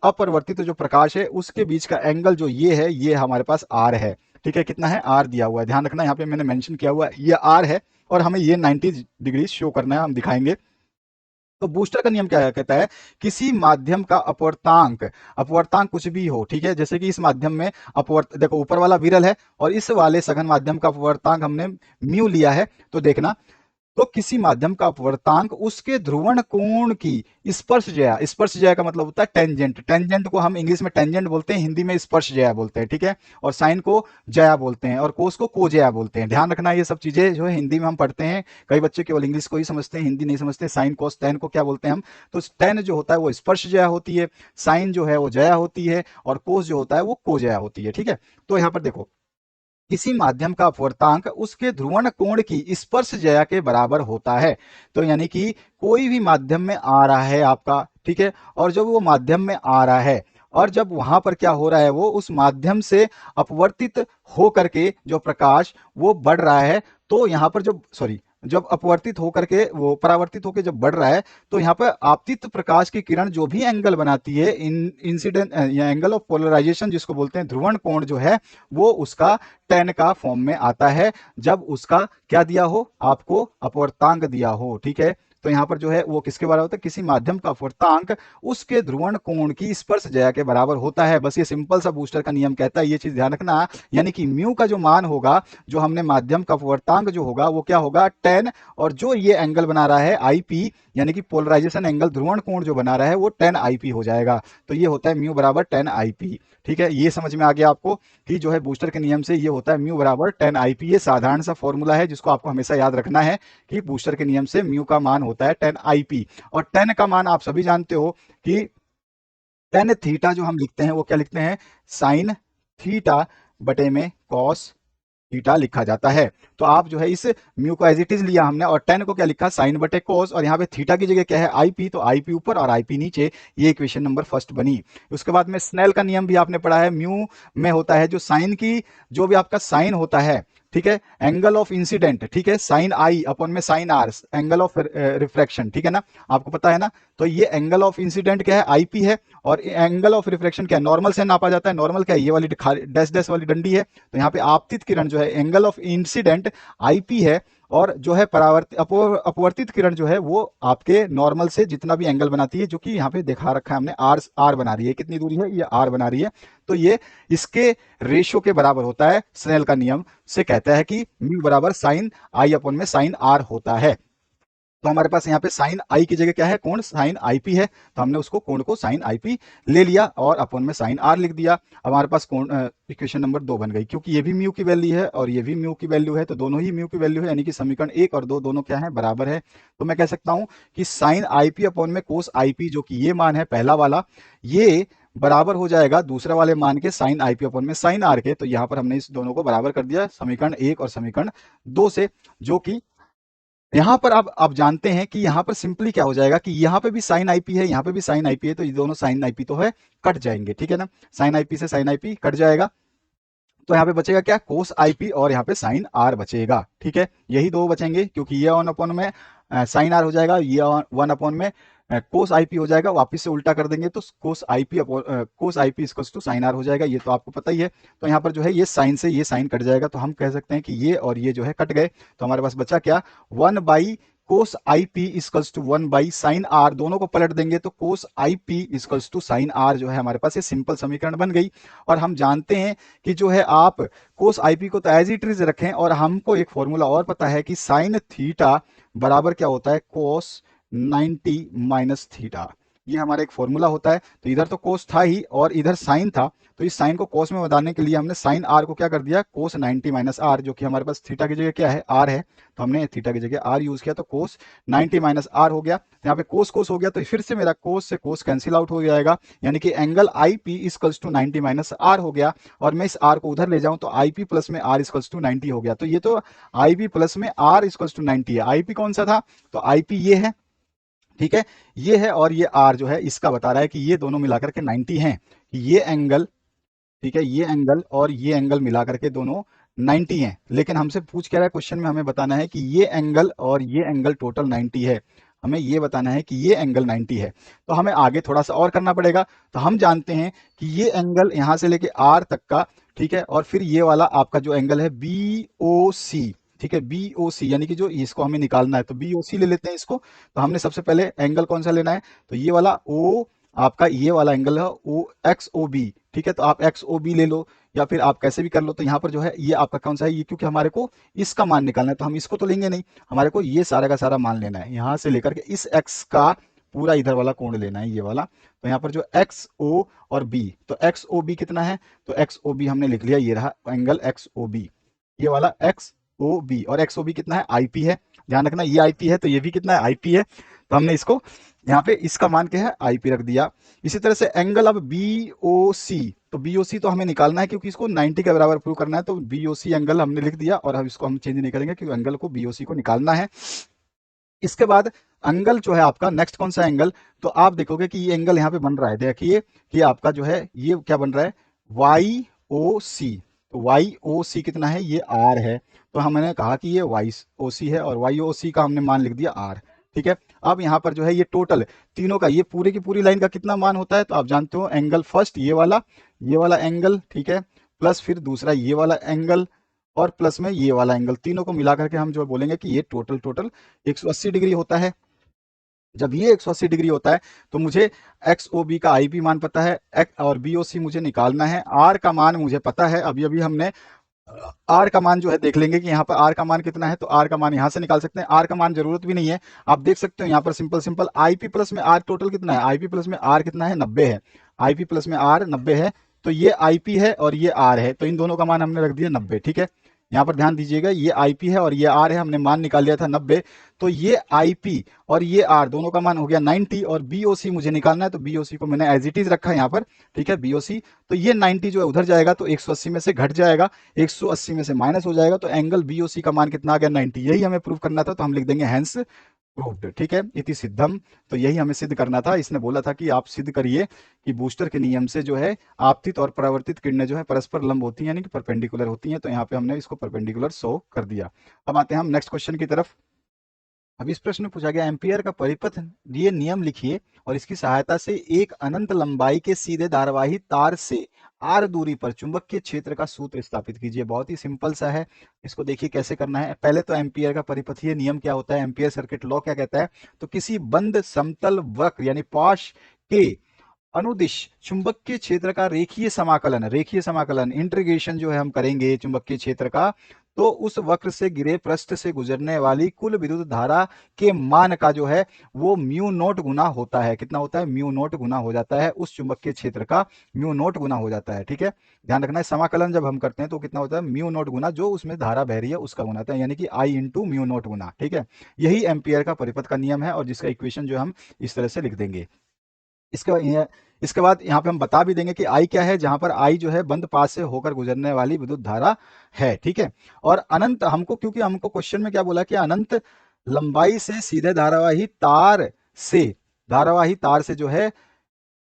अपरिवर्तित जो प्रकाश है उसके बीच का एंगल जो ये है, ये हमारे पास आर है। ठीक है, कितना है, आर दिया हुआ है, ध्यान रखना, यहाँ पे मैंने मेंशन किया हुआ है ये आर है, और हमें ये 90 डिग्री शो करना है, हम दिखाएंगे। तो बूस्टर का नियम क्या कहता है, किसी माध्यम का अपवर्तांक, अपवर्तांक कुछ भी हो, ठीक है, जैसे कि इस माध्यम में अपवर्त, देखो ऊपर वाला विरल है और इस वाले सघन माध्यम का अपवर्तांक हमने म्यू लिया है। तो देखना, तो किसी माध्यम का अपवर्तांक उसके ध्रुवण कोण की स्पर्शज्या, स्पर्शज्या का मतलब होता है टेंजेंट, टेंजेंट को हम इंग्लिश में टेंजेंट बोलते हैं, हिंदी में स्पर्शज्या बोलते हैं। ठीक है, और साइन को जया बोलते हैं और कोस को कोजया बोलते हैं। ध्यान रखना, ये सब चीजें जो है हिंदी में हम पढ़ते हैं, कई बच्चे केवल इंग्लिश को ही समझते हैं, हिंदी नहीं समझते। साइन कोस टेन को क्या बोलते हैं हम, तो टेन जो होता है वो स्पर्शज्या होती है, साइन जो है वो जया होती है, और कोस जो होता है वो कोजया होती है। ठीक है, तो यहाँ पर देखो, किसी माध्यम का अपवर्तांक उसके ध्रुवण कोण की स्पर्शज्या के बराबर होता है। तो यानी कि कोई भी माध्यम में आ रहा है आपका, ठीक है, और जब वो माध्यम में आ रहा है और जब वहां पर क्या हो रहा है, वो उस माध्यम से अपवर्तित हो करके जो प्रकाश वो बढ़ रहा है, तो यहाँ पर जो सॉरी जब अपवर्तित होकर के वो परावर्तित होकर जब बढ़ रहा है, तो यहाँ पर आपतित प्रकाश की किरण जो भी एंगल बनाती है, इंसिडेंट या एंगल ऑफ पोलराइजेशन जिसको बोलते हैं, ध्रुवण कोण जो है वो उसका टेन का फॉर्म में आता है, जब उसका क्या दिया हो, आपको अपवर्तांक दिया हो। ठीक है, तो यहाँ पर जो है वो किसके बराबर होता है, किसी माध्यम का अपवर्तांक उसके ध्रुवण कोण की स्पर्शज्या के बराबर होता है। बस ये सिंपल सा बूस्टर का नियम कहता है, ये चीज ध्यान रखना। यानी कि म्यू का जो मान होगा, जो हमने माध्यम का अपवर्तांक जो होगा वो क्या होगा, 10, और जो ये एंगल बना रहा है आईपी, यानी कि पोलराइजेशन एंगल, ध्रुवण कोण जो बना रहा है वो 10 आईपी हो जाएगा। तो ये होता है म्यू बराबर 10 आईपी। ठीक है, ये समझ में आ गया आपको कि जो है बूस्टर के नियम से ये होता है म्यू बराबर 10 आईपी। ये साधारण सा फॉर्मूला है जिसको आपको हमेशा याद रखना है कि बूस्टर के नियम से म्यू का मान होता है 10 आईपी। और 10 का मान आप सभी जानते हो कि 10 थीटा जो हम लिखते हैं वो क्या लिखते हैं, साइन थीटा बटे में कॉस थीटा लिखा जाता है। तो आप जो है इस म्यू को एज इट इज लिया हमने, और 10 को क्या लिखा, साइन बटे कोस, और यहाँ पे थीटा की जगह क्या है, आईपी, तो आईपी ऊपर और आईपी नीचे। ये इक्वेशन नंबर फर्स्ट बनी। उसके बाद में स्नेल का नियम भी आपने पढ़ा है, म्यू में होता है जो साइन की, जो भी आपका साइन होता है, ठीक है, एंगल ऑफ इंसिडेंट, ठीक है, साइन आई अपॉन में sine r, angle of refraction, ठीक है ना, आपको पता है ना। तो ये एंगल ऑफ इंसिडेंट क्या है, आईपी है, और एंगल ऑफ रिफ्रैक्शन क्या है, नॉर्मल से नापा जाता है। नॉर्मल क्या है, ये वाली डैश डैश वाली डंडी है। तो यहाँ पे आपतित किरण जो है, एंगल ऑफ इंसिडेंट आईपी है, और जो है परावर्तित अपवर्तित किरण जो है वो आपके नॉर्मल से जितना भी एंगल बनाती है, जो कि यहाँ पे दिखा रखा है हमने, आर बना रही है। कितनी दूरी है, ये आर बना रही है। तो ये इसके रेशियो के बराबर होता है। स्नेल का नियम से कहता है कि म्यू बराबर साइन आई अपॉन में साइन आर होता है। तो हमारे पास यहाँ पे साइन आई की जगह क्या है, कोण साइन आईपी है, तो हमने उसको कोण को साइन आईपी ले लिया और अपॉन में साइन आर लिख दिया। अब हमारे पास कोण इक्वेशन नंबर 2 बन गई, क्योंकि ये भी म्यू की वैल्यू है और ये भी म्यू की वैल्यू है, तो दोनों ही म्यू की वैल्यू है, यानी कि समीकरण 1 और 2 दोनों क्या है, बराबर है। तो मैं कह सकता हूं कि साइन आईपी अपॉन में कोस आईपी, जो कि ये मान है पहला वाला, ये बराबर हो जाएगा दूसरे वाले मान के साइन आईपी अपॉन में साइन आर के। तो यहाँ पर हमने इस दोनों को बराबर कर दिया समीकरण 1 और समीकरण 2 से, जो कि यहाँ पर आप जानते हैं कि यहाँ पर सिंपली क्या हो जाएगा कि यहाँ पे भी साइन आईपी है, यहाँ पे भी साइन आईपी है, तो ये दोनों साइन आईपी तो है, कट जाएंगे, ठीक है ना, साइन आईपी से साइन आईपी कट जाएगा। तो यहाँ पे बचेगा क्या, कोस आईपी और यहाँ पे साइन आर बचेगा, ठीक है, यही दो बचेंगे, क्योंकि ये 1 अपॉन में साइन आर हो जाएगा, ये 1 अपॉन में कोस आईपी हो जाएगा, वापिस से उल्टा कर देंगे तो cos I P equals to sine R हो जाएगा, ये तो आपको पता ही है। तो यहाँ पर जो है ये साइन से ये साइन कट जाएगा, तो हम कह सकते हैं कि ये और ये जो है कट गए। तो हमारे पास बचा क्या, 1 cos I P equals to 1 sine R, दोनों को पलट देंगे तो cos I P equals to sine R जो है हमारे पास ये सिंपल समीकरण बन गई। और हम जानते हैं कि जो है आप कोस आई पी को तो एज इट इज रखें, और हमको एक फॉर्मूला और पता है कि साइन थीटा बराबर क्या होता है, कोस 90 माइनस थीटा, ये हमारा एक फॉर्मूला होता है। तो इधर तो कोस था ही और इधर साइन था, तो इस साइन को कोस में बदलने के लिए हमने साइन आर को क्या कर दिया, कोस 90 माइनस आर, जो कि हमारे पास थीटा की जगह क्या है, आर है, तो हमने थीटा की जगह आर यूज किया, तो कोस 90 माइनस आर हो गया। यहाँ पे कोस कोस हो गया, तो फिर से मेरा कोस से कोस कैंसिल आउट हो जाएगा, यानी कि angle i P equals to 90 minus r हो गया। और मैं इस आर को उधर ले जाऊं तो आई पी प्लस में आर इक्वल्स टू 90 हो गया। तो ये तो आई पी प्लस में आर इक्वल्स टू 90 है। आई पी कौन सा था, तो आई पी ये है, ठीक है, ये है, और ये आर जो है इसका बता रहा है कि ये दोनों मिलाकर के 90 हैं, ये एंगल, ठीक है, ये एंगल और ये एंगल मिलाकर के दोनों 90 हैं। लेकिन हमसे पूछ क्या रहा है क्वेश्चन में, हमें बताना है कि ये एंगल और ये एंगल टोटल 90 है, हमें ये बताना है कि ये एंगल 90 है। तो हमें आगे थोड़ा सा और करना पड़ेगा। तो हम जानते हैं कि ये एंगल यहां से लेके आर तक का, ठीक है, और फिर ये वाला आपका जो एंगल है बी ओ सी, ठीक है, बी ओ सी, यानी कि जो इसको हमें निकालना है, तो बी ओ सी ले लेते हैं इसको। तो हमने सबसे पहले एंगल कौन सा लेना है, तो ये वाला ओ, आपका ये वाला एंगल है ओ एक्स ओ बी, ठीक है, तो आप एक्स ओ बी ले लो या फिर आप कैसे भी कर लो। तो यहाँ पर जो है ये आपका कौन सा है, ये क्योंकि हमारे को इसका मान निकालना है, तो हम इसको तो लेंगे नहीं, हमारे को ये सारा का सारा मान लेना है, यहाँ से लेकर के इस एक्स का पूरा इधर वाला कोण लेना है, ये वाला। तो यहाँ पर जो एक्स ओ और बी, तो एक्स ओ बी कितना है, तो एक्स ओ बी हमने लिख लिया, ये रहा एंगल एक्स ओ बी, ये वाला एक्स ओ बी, और एक्स ओ बी कितना है, आईपी है, ध्यान रखना, ये आईपी है तो ये भी कितना है, आईपी है। तो हमने इसको यहाँ पे इसका मान क्या है, आईपी रख दिया। इसी तरह से एंगल अब बी ओ सी, तो बी ओ सी तो हमें निकालना है क्योंकि इसको 90 के बराबर प्रूव करना है, तो बी ओ सी एंगल हमने लिख दिया, और अब इसको हम चेंज नहीं करेंगे क्योंकि एंगल को बी ओ सी को निकालना है। इसके बाद एंगल जो है आपका नेक्स्ट कौन सा एंगल, तो आप देखोगे कि ये एंगल यहाँ पे बन रहा है, देखिए कि आपका जो है ये क्या बन रहा है, वाई ओ सी। तो वाई ओ सी कितना है, ये आर है, तो हमने कहा कि ये वाई ओ सी है, और वाई ओ सी का हमने मान लिख दिया आर, ठीक है। अब यहाँ पर जो है ये टोटल तीनों का, ये पूरे की पूरी लाइन का कितना मान होता है, तो आप जानते हो एंगल फर्स्ट ये वाला एंगल, ठीक है, प्लस फिर दूसरा ये वाला एंगल, और प्लस में ये वाला एंगल, तीनों को मिला करके हम जो बोलेंगे कि ये टोटल 180 डिग्री होता है। जब ये 180 डिग्री होता है तो मुझे एक्स ओ बी का आई पी मान पता है, और बी ओ सी मुझे निकालना है, आर का मान मुझे पता है, अभी अभी हमने आर का मान जो है देख लेंगे कि यहाँ पर आर का मान कितना है, तो आर का मान यहाँ से निकाल सकते हैं, आर का मान जरूरत भी नहीं है, आप देख सकते हो यहाँ पर सिंपल आईपी प्लस में आर टोटल कितना है, आईपी प्लस में आर कितना है, 90 है, आईपी प्लस में आर 90 है, तो ये आईपी है और ये आर है, तो इन दोनों का मान हमने रख दिया 90, ठीक है। यहाँ पर ध्यान दीजिएगा, ये आईपी है और ये आर है, हमने मान निकाल लिया था 90, तो ये आईपी और ये आर दोनों का मान हो गया 90, और बीओसी मुझे निकालना है, तो बीओसी को मैंने एज इट इज रखा है यहाँ पर, ठीक है, बीओसी। तो ये 90 जो है उधर जाएगा तो 180 में से घट जाएगा, 180 में से माइनस हो जाएगा, तो एंगल बीओसी का मान कितना आ गया, 90। यही हमें प्रूव करना था, तो हम लिख देंगे हैंस प्रूव्ड, ठीक है, इति सिद्धम। तो यही हमें सिद्ध करना था। इसने बोला था कि आप सिद्ध करिए कि बूस्टर के नियम से जो है आपतित और परावर्तित किरणें जो है परस्पर लंब होती हैं, यानी कि परपेंडिकुलर होती हैं। तो यहाँ पे हमने इसको परपेंडिकुलर शो कर दिया। अब आते हैं हम नेक्स्ट क्वेश्चन की तरफ। अब इस प्रश्न में पूछा गया, एम्पियर का परिपथ ये नियम लिखिए और इसकी सहायता से एक अनंत लंबाई के सीधे धारावाही तार से आर दूरी पर चुंबकीय क्षेत्र का सूत्र स्थापित कीजिए। बहुत ही सिंपल सा है, इसको देखिए कैसे करना है। पहले तो एम्पियर का परिपथीय नियम क्या होता है, एम्पियर सर्किट लॉ क्या कहता है। तो किसी बंद समतल वक्र यानी पाश के अनुदिश चुंबकीय क्षेत्र का रेखीय समाकलन इंटीग्रेशन जो है हम करेंगे चुंबकीय क्षेत्र का, तो उस वक्र से गिरे पृष्ठ से गुजरने वाली कुल विद्युत धारा के मान का जो है वो म्यू नोट गुना होता है। कितना होता है, म्यू नोट गुना हो जाता है, उस चुंबकीय क्षेत्र का म्यू नोट गुना हो जाता है। ठीक है, ध्यान रखना है, समाकलन जब हम करते हैं तो कितना होता है, म्यू नोट गुना जो उसमें धारा बह रही है उसका गुना होता है, यानी कि आई इंटू म्यू नोट गुना। ठीक है, यही एम्पियर का परिपथ का नियम है और जिसका इक्वेशन जो हम इस तरह से लिख देंगे। इसके बाद यहाँ पे हम बता भी देंगे कि आई क्या है, जहां पर आई जो है बंद पास से होकर गुजरने वाली विद्युत धारा है। ठीक है, और अनंत हमको, क्योंकि हमको क्वेश्चन में क्या बोला कि अनंत लंबाई से सीधे धारावाही तार से जो है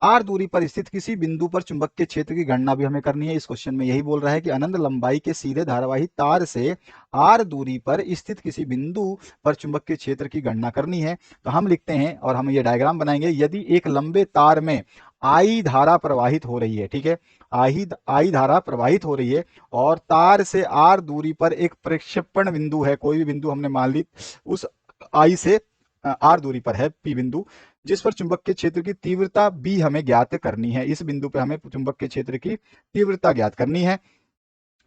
आर दूरी पर स्थित किसी बिंदु पर चुंबकीय क्षेत्र की गणना भी हमें करनी है। इस क्वेश्चन में यही बोल रहा है कि अनंत लंबाई के सीधे धारावाही तार से आर दूरी पर स्थित किसी बिंदु पर चुंबकीय क्षेत्र की गणना करनी है। तो हम लिखते हैं और हम ये डायग्राम बनाएंगे। यदि एक लंबे तार में आई धारा प्रवाहित हो रही है, ठीक है, आई धारा प्रवाहित हो रही है और तार से आर दूरी पर एक प्रक्षेपण बिंदु है, कोई भी बिंदु हमने मान ली उस आई से आर दूरी पर है पी बिंदु, जिस पर चुंबकीय क्षेत्र की तीव्रता बी हमें ज्ञात करनी है। इस बिंदु पे हमें चुंबकीय क्षेत्र की तीव्रता ज्ञात करनी है।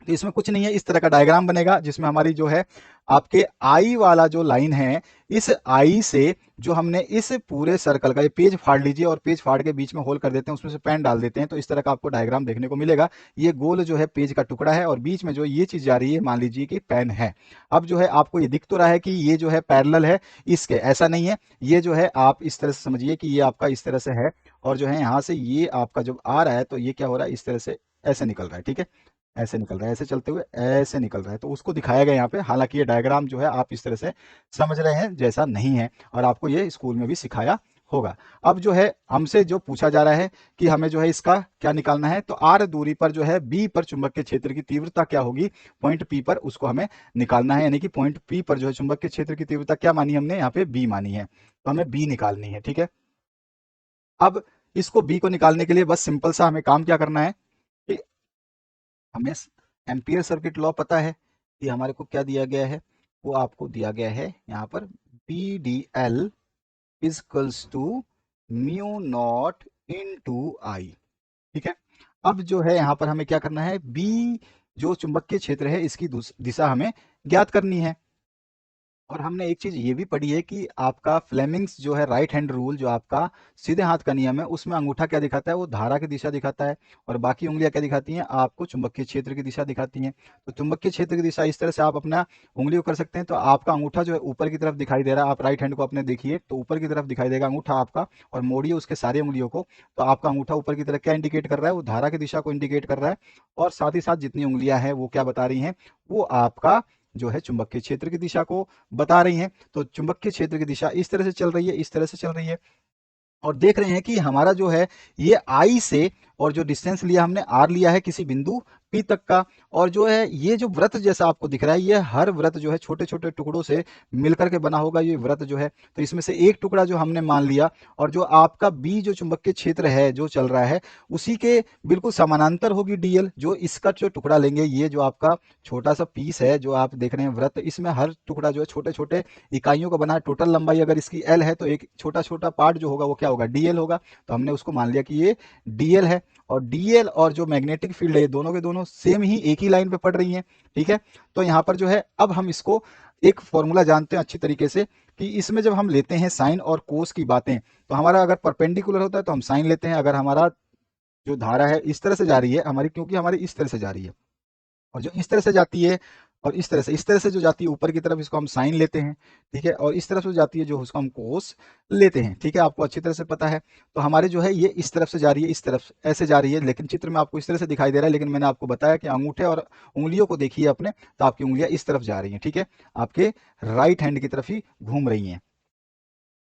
तो इसमें कुछ नहीं है, इस तरह का डायग्राम बनेगा जिसमें हमारी जो है आपके आई वाला जो लाइन है, इस आई से जो हमने इस पूरे सर्कल का, ये पेज फाड़ लीजिए और पेज फाड़ के बीच में होल कर देते हैं, उसमें से पेन डाल देते हैं, तो इस तरह का आपको डायग्राम देखने को मिलेगा। ये गोल जो है पेज का टुकड़ा है और बीच में जो ये चीज जा रही है मान लीजिए कि पेन है। अब जो है आपको ये दिख तो रहा है कि ये जो है पैरेलल है इसके, ऐसा नहीं है, ये जो है आप इस तरह से समझिए कि ये आपका इस तरह से है और जो है यहाँ से ये आपका जब आ रहा है तो ये क्या हो रहा है, इस तरह से ऐसे निकल रहा है। ठीक है, ऐसे निकल रहा है, ऐसे चलते हुए ऐसे निकल रहा है, तो उसको दिखाया गया यहाँ पे। हालांकि ये डायग्राम जो है आप इस तरह से समझ रहे हैं जैसा नहीं है और आपको ये स्कूल में भी सिखाया होगा। अब जो है हमसे जो पूछा जा रहा है कि हमें जो है इसका क्या निकालना है, तो आर दूरी पर जो है बी पर चुंबकीय क्षेत्र की तीव्रता क्या होगी पॉइंट पी पर, उसको हमें निकालना है। यानी कि पॉइंट पी पर जो है चुंबकीय क्षेत्र की तीव्रता क्या मानी हमने यहाँ पे, बी मानी है, तो हमें बी निकालनी है। ठीक है, अब इसको बी को निकालने के लिए बस सिंपल सा हमें काम क्या करना है कि हमें एम्पियर सर्किट लॉ पता है कि हमारे को क्या दिया गया है, वो आपको दिया गया है यहाँ पर, B D L equals to mu naught into I. ठीक है, अब जो है यहाँ पर हमें क्या करना है, बी जो चुंबकीय क्षेत्र है इसकी दिशा हमें ज्ञात करनी है। और हमने एक चीज ये भी पढ़ी है कि आपका फ्लेमिंग्स जो है राइट हैंड रूल, जो आपका सीधे हाथ का नियम है, उसमें अंगूठा क्या दिखाता है, वो धारा की दिशा दिखाता है और बाकी उंगलियां क्या दिखाती हैं, आपको चुंबकीय क्षेत्र की दिशा दिखाती हैं। तो चुंबकीय क्षेत्र की दिशा इस तरह से आप अपना उंगली को कर सकते हैं। तो आपका अंगूठा जो है ऊपर की तरफ दिखाई दे रहा है, आप राइट हैंड को अपने देखिए तो ऊपर की तरफ दिखाई देगा अंगूठा आपका, और मोड़िए उसके सारी उंगलियों को, तो आपका अंगूठा ऊपर की तरफ क्या इंडिकेट कर रहा है, वो धारा की दिशा को इंडिकेट कर रहा है। और साथ ही साथ जितनी उंगलियां हैं वो क्या बता रही हैं, वो आपका जो है चुंबकीय क्षेत्र की दिशा को बता रही हैं। तो चुंबकीय क्षेत्र की दिशा इस तरह से चल रही है, इस तरह से चल रही है। और देख रहे हैं कि हमारा जो है ये आई से, और जो डिस्टेंस लिया हमने आर लिया है किसी बिंदु पी तक का, और जो है ये जो वृत्त जैसा आपको दिख रहा है, ये हर वृत्त जो है छोटे छोटे टुकड़ों से मिलकर के बना होगा ये वृत्त जो है। तो इसमें से एक टुकड़ा जो हमने मान लिया, और जो आपका बी जो चुंबकीय क्षेत्र है जो चल रहा है उसी के बिल्कुल समानांतर होगी डीएल, जो इसका जो टुकड़ा लेंगे, ये जो आपका छोटा सा पीस है जो आप देख रहे हैं वृत्त, इसमें हर टुकड़ा जो है छोटे छोटे इकाइयों का बना है। टोटल लंबाई अगर इसकी एल है तो एक छोटा छोटा पार्ट जो होगा वो क्या होगा, डीएल होगा। तो हमने उसको मान लिया कि ये डीएल है, और डीएल और जो मैग्नेटिक फील्ड है दोनों के दोनों सेम ही एक ही लाइन पे पड़ रही हैं। ठीक है, तो यहाँ पर जो है अब हम इसको एक फॉर्मूला जानते हैं अच्छी तरीके से कि इसमें जब हम लेते हैं साइन और कोस की बातें, तो हमारा अगर परपेंडिकुलर होता है तो हम साइन लेते हैं, अगर हमारा जो धारा है इस तरह से जा रही है हमारी, क्योंकि हमारी इस तरह से जा रही है, और जो इस तरह से जाती है और इस तरह से जो जाती है ऊपर की तरफ, इसको हम साइन लेते हैं। ठीक है, और इस तरफ से जाती है जो, उसको हम कोस लेते हैं। ठीक है, आपको अच्छी तरह से पता है। तो हमारे जो है ये इस तरफ से जा रही है, इस तरफ ऐसे जा रही है, लेकिन चित्र में आपको इस तरह से दिखाई दे रहा है, लेकिन मैंने आपको बताया कि अंगूठे और उंगलियों को देखिए अपने, तो आपकी उंगलियां इस तरफ जा रही हैं। ठीक है, आपके राइट हैंड की तरफ ही घूम रही हैं।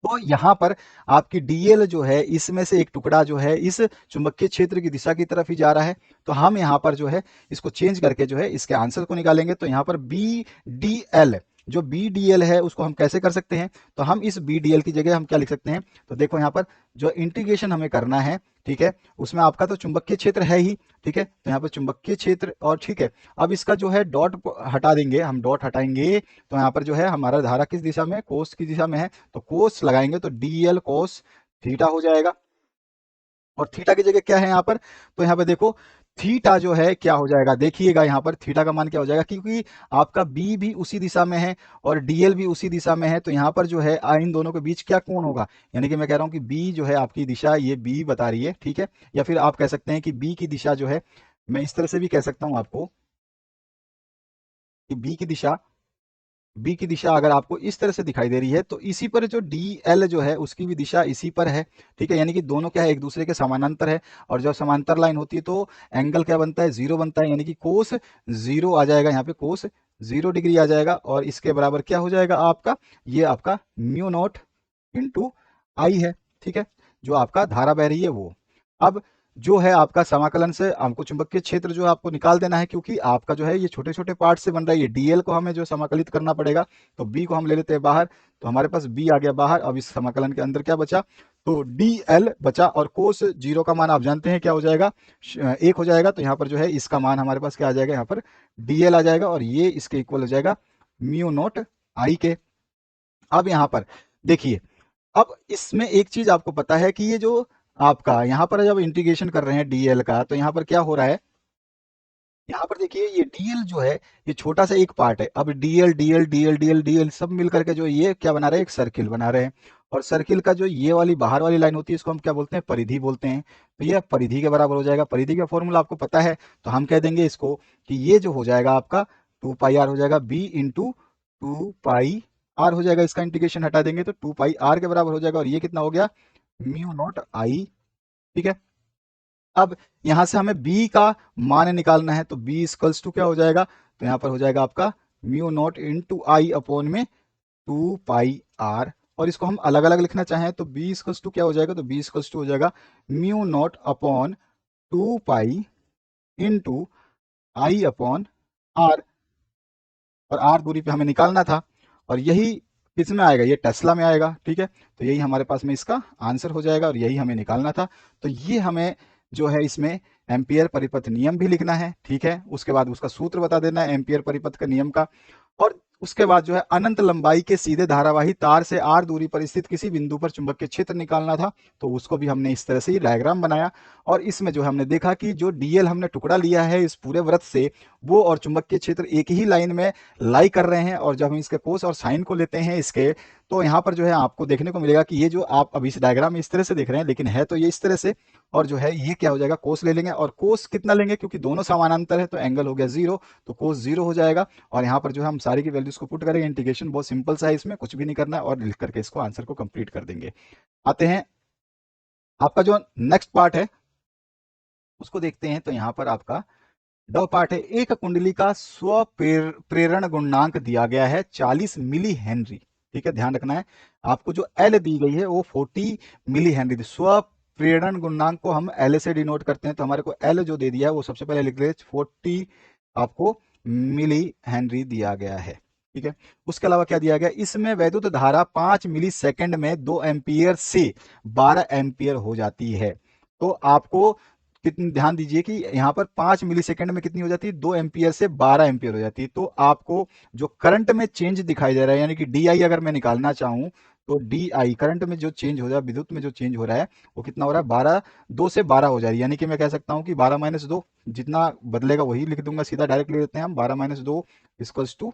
तो यहाँ पर आपकी डीएल जो है इसमें से एक टुकड़ा जो है इस चुंबकीय क्षेत्र की दिशा की तरफ ही जा रहा है। तो हम यहाँ पर जो है इसको चेंज करके जो है इसके आंसर को निकालेंगे। तो यहाँ पर बी डी एल, जो बी डी एल है उसको हम कैसे कर सकते हैं, तो हम इस बी डी एल की जगह हम क्या लिख सकते हैं, तो देखो यहाँ पर जो इंटीग्रेशन हमें करना है, ठीक है, उसमें आपका तो चुंबकीय क्षेत्र है ही, ठीक है, तो यहाँ पर चुंबकीय क्षेत्र और ठीक है, अब इसका जो है डॉट हटा देंगे, हम डॉट हटाएंगे तो यहाँ पर जो है हमारा धारा किस दिशा में, कोस की दिशा में है, तो कोस लगाएंगे तो डी एल कोस थीटा हो जाएगा। और थीटा की जगह क्या है यहाँ पर, तो यहाँ पर देखो थीटा जो है क्या हो जाएगा, देखिएगा यहाँ पर थीटा का मान क्या हो जाएगा, क्योंकि आपका बी भी उसी दिशा में है और डीएल भी उसी दिशा में है, तो यहाँ पर जो है इन दोनों के बीच क्या कोण होगा, यानी कि मैं कह रहा हूँ कि बी जो है आपकी दिशा ये बी बता रही है, ठीक है, या फिर आप कह सकते हैं कि बी की दिशा जो है, मैं इस तरह से भी कह सकता हूँ आपको कि बी की दिशा अगर आपको इस तरह से दिखाई दे रही है तो इसी पर जो डी एल जो है उसकी भी दिशा इसी पर है, ठीक है, यानी कि दोनों क्या है, एक दूसरे के समानांतर है। और जब समांतर लाइन होती है तो एंगल क्या बनता है, जीरो बनता है, यानी कि कोस जीरो आ जाएगा, यहाँ पे कोस 0 डिग्री आ जाएगा और इसके बराबर क्या हो जाएगा आपका, ये आपका म्यू नॉट इंटू आई है, ठीक है, जो आपका धारा बह रही है वो। अब जो है आपका समाकलन से हमको चुंबकीय क्षेत्र जो है आपको निकाल देना है, क्योंकि आपका जो है ये छोटे छोटे पार्ट से बन रहा है, ये डीएल को हमें जो समाकलित करना पड़ेगा, तो बी को हम ले लेते हैं बाहर, तो हमारे पास बी आ गया बाहर। अब इस समाकलन के अंदर क्या बचा, तो डी एल बचा और कोस जीरो का मान आप जानते हैं क्या हो जाएगा, 1 हो जाएगा, तो यहाँ पर जो है इसका मान हमारे पास क्या आ जाएगा, यहाँ पर डीएल आ जाएगा और ये इसके इक्वल हो जाएगा म्यू नॉट आई के। अब यहाँ पर देखिए, अब इसमें एक चीज आपको पता है कि ये जो आपका यहाँ पर जब इंटीग्रेशन कर रहे हैं डीएल का, तो यहाँ पर क्या हो रहा है, यहाँ पर देखिए ये डीएल जो है ये छोटा सा एक पार्ट है, अब DL DL DL DL DL सब मिल करके जो ये क्या बना रहे हैं, एक सर्किल बना रहे हैं। और सर्किल का जो ये वाली बाहर वाली लाइन होती है इसको हम क्या बोलते हैं, परिधि बोलते हैं। तो ये परिधि के बराबर हो जाएगा, परिधि का फॉर्मूला आपको पता है, तो हम कह देंगे इसको कि ये जो हो जाएगा आपका 2 पाई आर हो जाएगा, बी इंटू 2 पाई आर हो जाएगा, इसका इंटीग्रेशन हटा देंगे तो 2 पाई आर के बराबर हो जाएगा, और ये कितना हो गया, म्यू नॉट आई, ठीक है। अब यहां से हमें b का मान निकालना है, तो b इक्वल्स टू क्या हो जाएगा, तो यहां पर हो जाएगा आपका mu naught into i upon में 2 पाई आर। और इसको हम अलग अलग लिखना चाहें तो b इक्वल्स टू क्या हो जाएगा, तो b इक्वल्स टू हो जाएगा mu naught upon 2 pi into i upon r, और आर दूरी पे हमें निकालना था, और यही किस में आएगा, ये टेस्ला में आएगा, ठीक है, तो यही हमारे पास में इसका आंसर हो जाएगा और यही हमें निकालना था। तो ये हमें जो है इसमें एम्पियर परिपथ नियम भी लिखना है, ठीक है, उसके बाद उसका सूत्र बता देना है एम्पियर परिपथ का नियम का, और उसके बाद जो है अनंत लंबाई के सीधे धारावाही तार से आर दूरी पर स्थित किसी बिंदु पर चुंबकीय क्षेत्र निकालना था, तो उसको भी हमने इस तरह से ही डायग्राम बनाया। और इसमें जो हमने देखा कि जो डीएल हमने टुकड़ा लिया है इस पूरे वृत्त से, वो और चुंबकीय क्षेत्र एक ही लाइन में लाई कर रहे हैं, और जब हम इसके कोस और साइन को लेते हैं इसके, तो यहाँ पर जो है आपको देखने को मिलेगा कि ये जो आप अभी इस डायग्राम में इस तरह से देख रहे हैं, लेकिन है तो ये इस तरह से, और जो है ये क्या हो जाएगा, कोस ले लेंगे, और कोस कितना लेंगे, क्योंकि दोनों समानांतर है तो एंगल हो गया 0, तो कोस 0 हो जाएगा। और यहाँ पर जो है हम सारी की वैल्यूज को पुट करेंगे, इंटीग्रेशन बहुत सिंपल सा है, इसमें कुछ भी नहीं करना है, और लिख करके इसको आंसर को कंप्लीट कर देंगे। आते हैं आपका जो नेक्स्ट पार्ट है उसको देखते हैं। तो यहाँ पर आपका ड पार्ट है, एक कुंडली का स्व प्रेरण गुणांक दिया गया है 40 मिली हेनरी, ठीक है, ध्यान रखना है आपको, जो एल दी गई है वो 40 मिली हेनरी, स्व प्रेरण गुणांक को हम एल से डिनोट करते हैं, तो हमारे को एल जो दे दिया है वो सबसे पहले लिख दे 40 आपको मिली हेनरी दिया गया है, ठीक है। उसके अलावा क्या दिया गया, इसमें वैद्युत धारा 5 मिली सेकेंड में 2 एम्पियर से 12 एम्पियर हो जाती है। तो आपको कितनी ध्यान दीजिए कि यहाँ पर 5 मिली सेकेंड में कितनी हो जाती है, 2 एम्पियर से 12 एम्पियर हो जाती है। तो आपको जो करंट में चेंज दिखाई दे रहा है, यानी कि डी आई अगर मैं निकालना चाहूं, तो डी आई करंट में जो चेंज हो रहा है, विद्युत में जो चेंज हो रहा है, वो कितना हो रहा है, 12, 2 से 12 हो जा रही है, यानी कि मैं कह सकता हूँ कि 12 - 2 जितना बदलेगा वही लिख दूंगा, सीधा डायरेक्ट ले लेते हैं हम, 12 - 2 इक्वल्स टू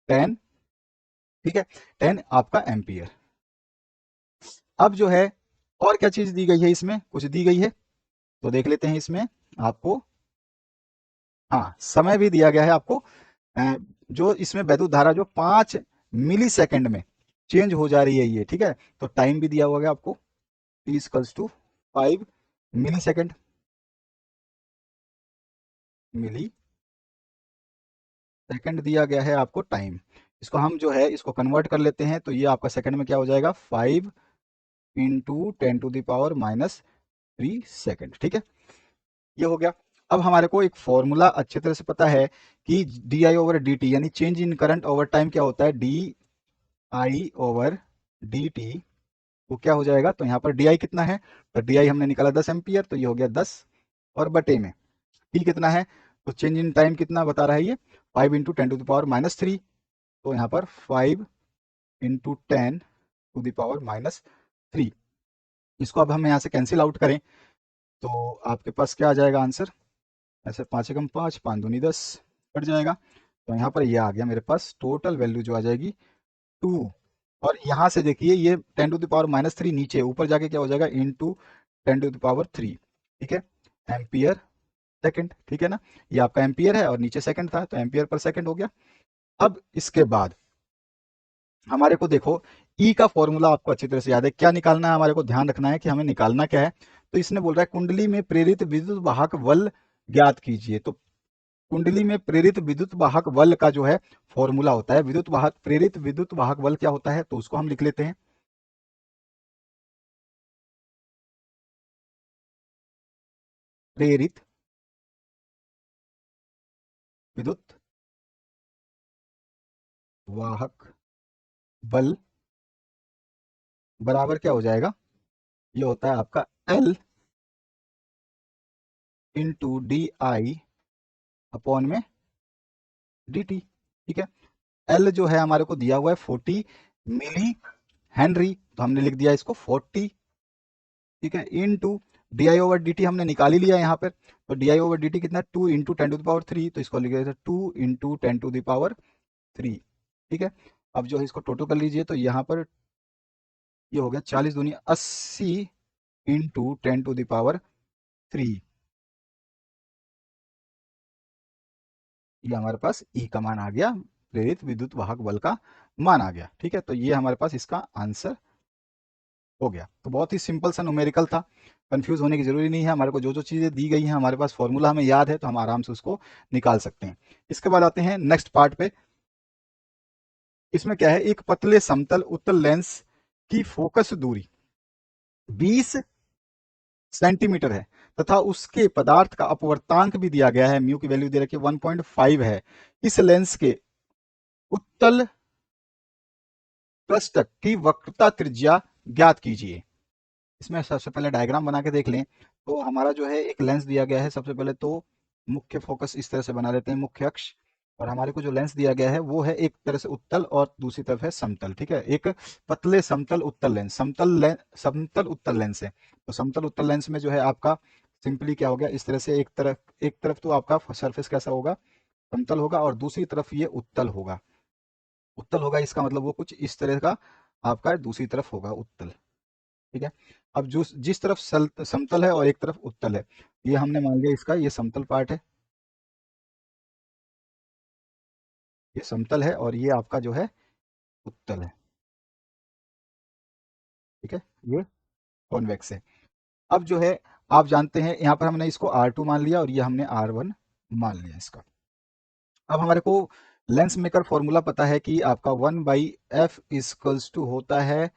10, ठीक है, 10 आपका एम्पियर। अब जो है और क्या चीज दी गई है, इसमें कुछ दी गई है तो देख लेते हैं इसमें आपको, हाँ समय भी दिया गया है आपको, जो इसमें वैद्युत धारा जो 5 मिली सेकेंड में चेंज हो जा रही है ये, ठीक है, तो टाइम भी दिया हुआ है आपको, t equals to 5 millisecond, millisecond दिया गया है आपको टाइम। इसको हम जो है इसको कन्वर्ट कर लेते हैं, तो ये आपका सेकंड में क्या हो जाएगा, 5 इंटू 10⁻³ सेकंड। ठीक है, ये हो गया। अब हमारे को एक फॉर्मूला अच्छे तरह से पता है कि di/dt यानी change in current over time क्या होता है, di/dt वो क्या हो जाएगा, तो यहाँ पर di कितना है, तो di हमने निकाला 10 एम्पियर, तो ये हो गया 10 और बटे में t कितना है, तो चेंज इन टाइम कितना बता रहा है ये, 5 इंटू 10⁻³ तो यहाँ पर 5 इंटू 10⁻³ इसको अब हम यहाँ से कैंसिल आउट करें तो आपके पास क्या आ जाएगा आंसर, ऐसे 5 एकम 5, 5 दूनी 10 कट जाएगा। तो यहाँ पर ये आ गया मेरे पास टोटल वैल्यू जो आ जाएगी 2। और यहाँ से देखिए ये 10⁻³ नीचे, ऊपर जाके क्या हो जाएगा, इंटू 10⁻3। ठीक है, एम्पियर सेकंड। ठीक है ना, ये आपका एम्पियर है और नीचे सेकंड था, तो एम्पियर पर सेकंड हो गया। अब इसके बाद हमारे को देखो ई का फॉर्मूला आपको अच्छी तरह से याद है, क्या निकालना है हमारे को, ध्यान रखना है कि हमें निकालना क्या है। तो इसने बोल रहा है कुंडली में प्रेरित विद्युत वाहक बल ज्ञात कीजिए। तो कुंडली में प्रेरित विद्युत वाहक बल का जो है फॉर्मूला होता है, प्रेरित विद्युत वाहक बल क्या होता है, तो उसको हम लिख लेते हैं। प्रेरित विद्युत वाहक बल बराबर क्या हो जाएगा, ये होता है आपका L इंटू DI अपॉन में dt। ठीक है, L जो है हमारे को दिया हुआ है 40 मिली हेनरी, तो हमने लिख दिया इसको 40। ठीक है, इनटू di/dt हमने निकाल ही लिया यहाँ पर, तो di/dt कितना, 2 इंटू 10⁻3, तो इसको लिख देते 2 इंटू 10⁻3। ठीक है, अब जो है इसको टोटल कर लीजिए, तो यहाँ पर ये हो गया 40 दूनी 80 इंटू 10⁻3, ये हमारे पास ई का मान आ गया, प्रेरित विद्युत वाहक बल का मान आ गया। ठीक है, तो ये हमारे पास इसका आंसर हो गया। तो बहुत ही सिंपल सा न्यूमेरिकल था, कंफ्यूज होने की जरूरी नहीं है, हमारे को जो जो चीजें दी गई हैं हमारे पास फॉर्मूला हमें याद है, तो हम आराम से उसको निकाल सकते हैं। इसके बाद आते हैं नेक्स्ट पार्ट पे। इसमें क्या है, एक पतले समतल उत्तल लेंस की फोकस दूरी 20 सेंटीमीटर है तथा उसके पदार्थ का अपवर्तांक भी दिया गया है, म्यू की वैल्यू दे रखी है 1.5 है। इस लेंस के उत्तल पृष्ठ की वक्रता त्रिज्या ज्ञात कीजिए। इसमें सबसे पहले डायग्राम बना के देख लें, तो हमारा जो है एक लेंस दिया गया है। सबसे पहले तो मुख्य फोकस इस तरह से बना लेते हैं, मुख्य अक्ष, और हमारे को जो लेंस दिया गया है वो है एक तरह से उत्तल और दूसरी तरफ है समतल। ठीक है, एक पतले समतल उत्तल लेंस, समतल उत्तल लेंस है। तो समतल उत्तल लेंस में जो है आपका सिंपली क्या हो गया, इस तरह से एक तरफ तो आपका सरफेस कैसा होगा, समतल होगा, और दूसरी तरफ ये उत्तल होगा। उत्तल होगा इसका मतलब वो कुछ इस तरह का आपका दूसरी तरफ होगा उत्तल। ठीक है, अब जो जिस तरफ समतल है और एक तरफ उत्तल है, ये हमने मान लिया इसका ये समतल पार्ट है, ये समतल है, और ये आपका जो है उत्तल है। ठीक है, ये कॉन्वेक्स है। अब जो है आप जानते हैं यहाँ पर हमने इसको R2 मान लिया और ये हमने R1 मान लिया इसका। अब हमारे को लेंस मेकर फॉर्मूला पता है कि आपका 1/f इक्वल्स टू होता है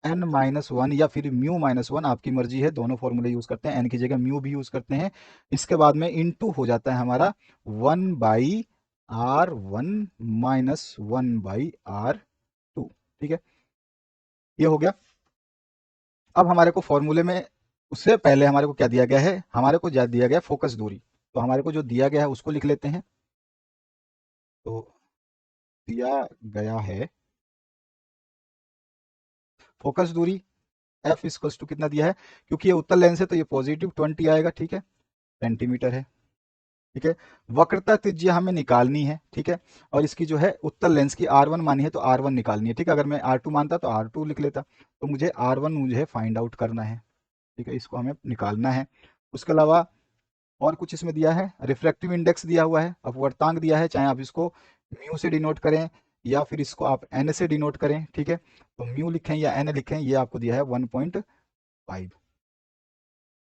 n-1 या फिर μ-1, आपकी मर्जी है, दोनों फॉर्मूले यूज करते हैं, n की जगह म्यू भी यूज करते हैं। इसके बाद में इनटू हो जाता है हमारा 1/r1 माइनस 1/r2। ठीक है, ये हो गया। अब हमारे को फॉर्मूले में उससे पहले हमारे को क्या दिया गया है, हमारे को दिया गया फोकस दूरी, तो हमारे को जो दिया गया है उसको लिख लेते हैं। तो दिया गया है फोकस दूरी एफ इक्वल्स टू कितना दिया है, क्योंकि ये उत्तल लेंस है तो ये +20 आएगा। ठीक है, सेंटीमीटर है। ठीक है, वक्रता त्रिज्या हमें निकालनी है। ठीक है, और इसकी जो है उत्तल लेंस की R1 मानी है तो R1 निकालनी है। ठीक है, अगर मैं R2 मानता तो R2 लिख लेता, तो मुझे R1 मुझे फाइंड आउट करना है। ठीक है, इसको हमें निकालना है। उसके अलावा और कुछ इसमें दिया है, रिफ्रैक्टिव इंडेक्स दिया हुआ है, अपवर्तांक दिया है, चाहे आप इसको म्यू से डिनोट करें या फिर इसको आप एन से डिनोट करें। ठीक है, तो म्यू लिखें या एन लिखें, ये आपको दिया है 1.5।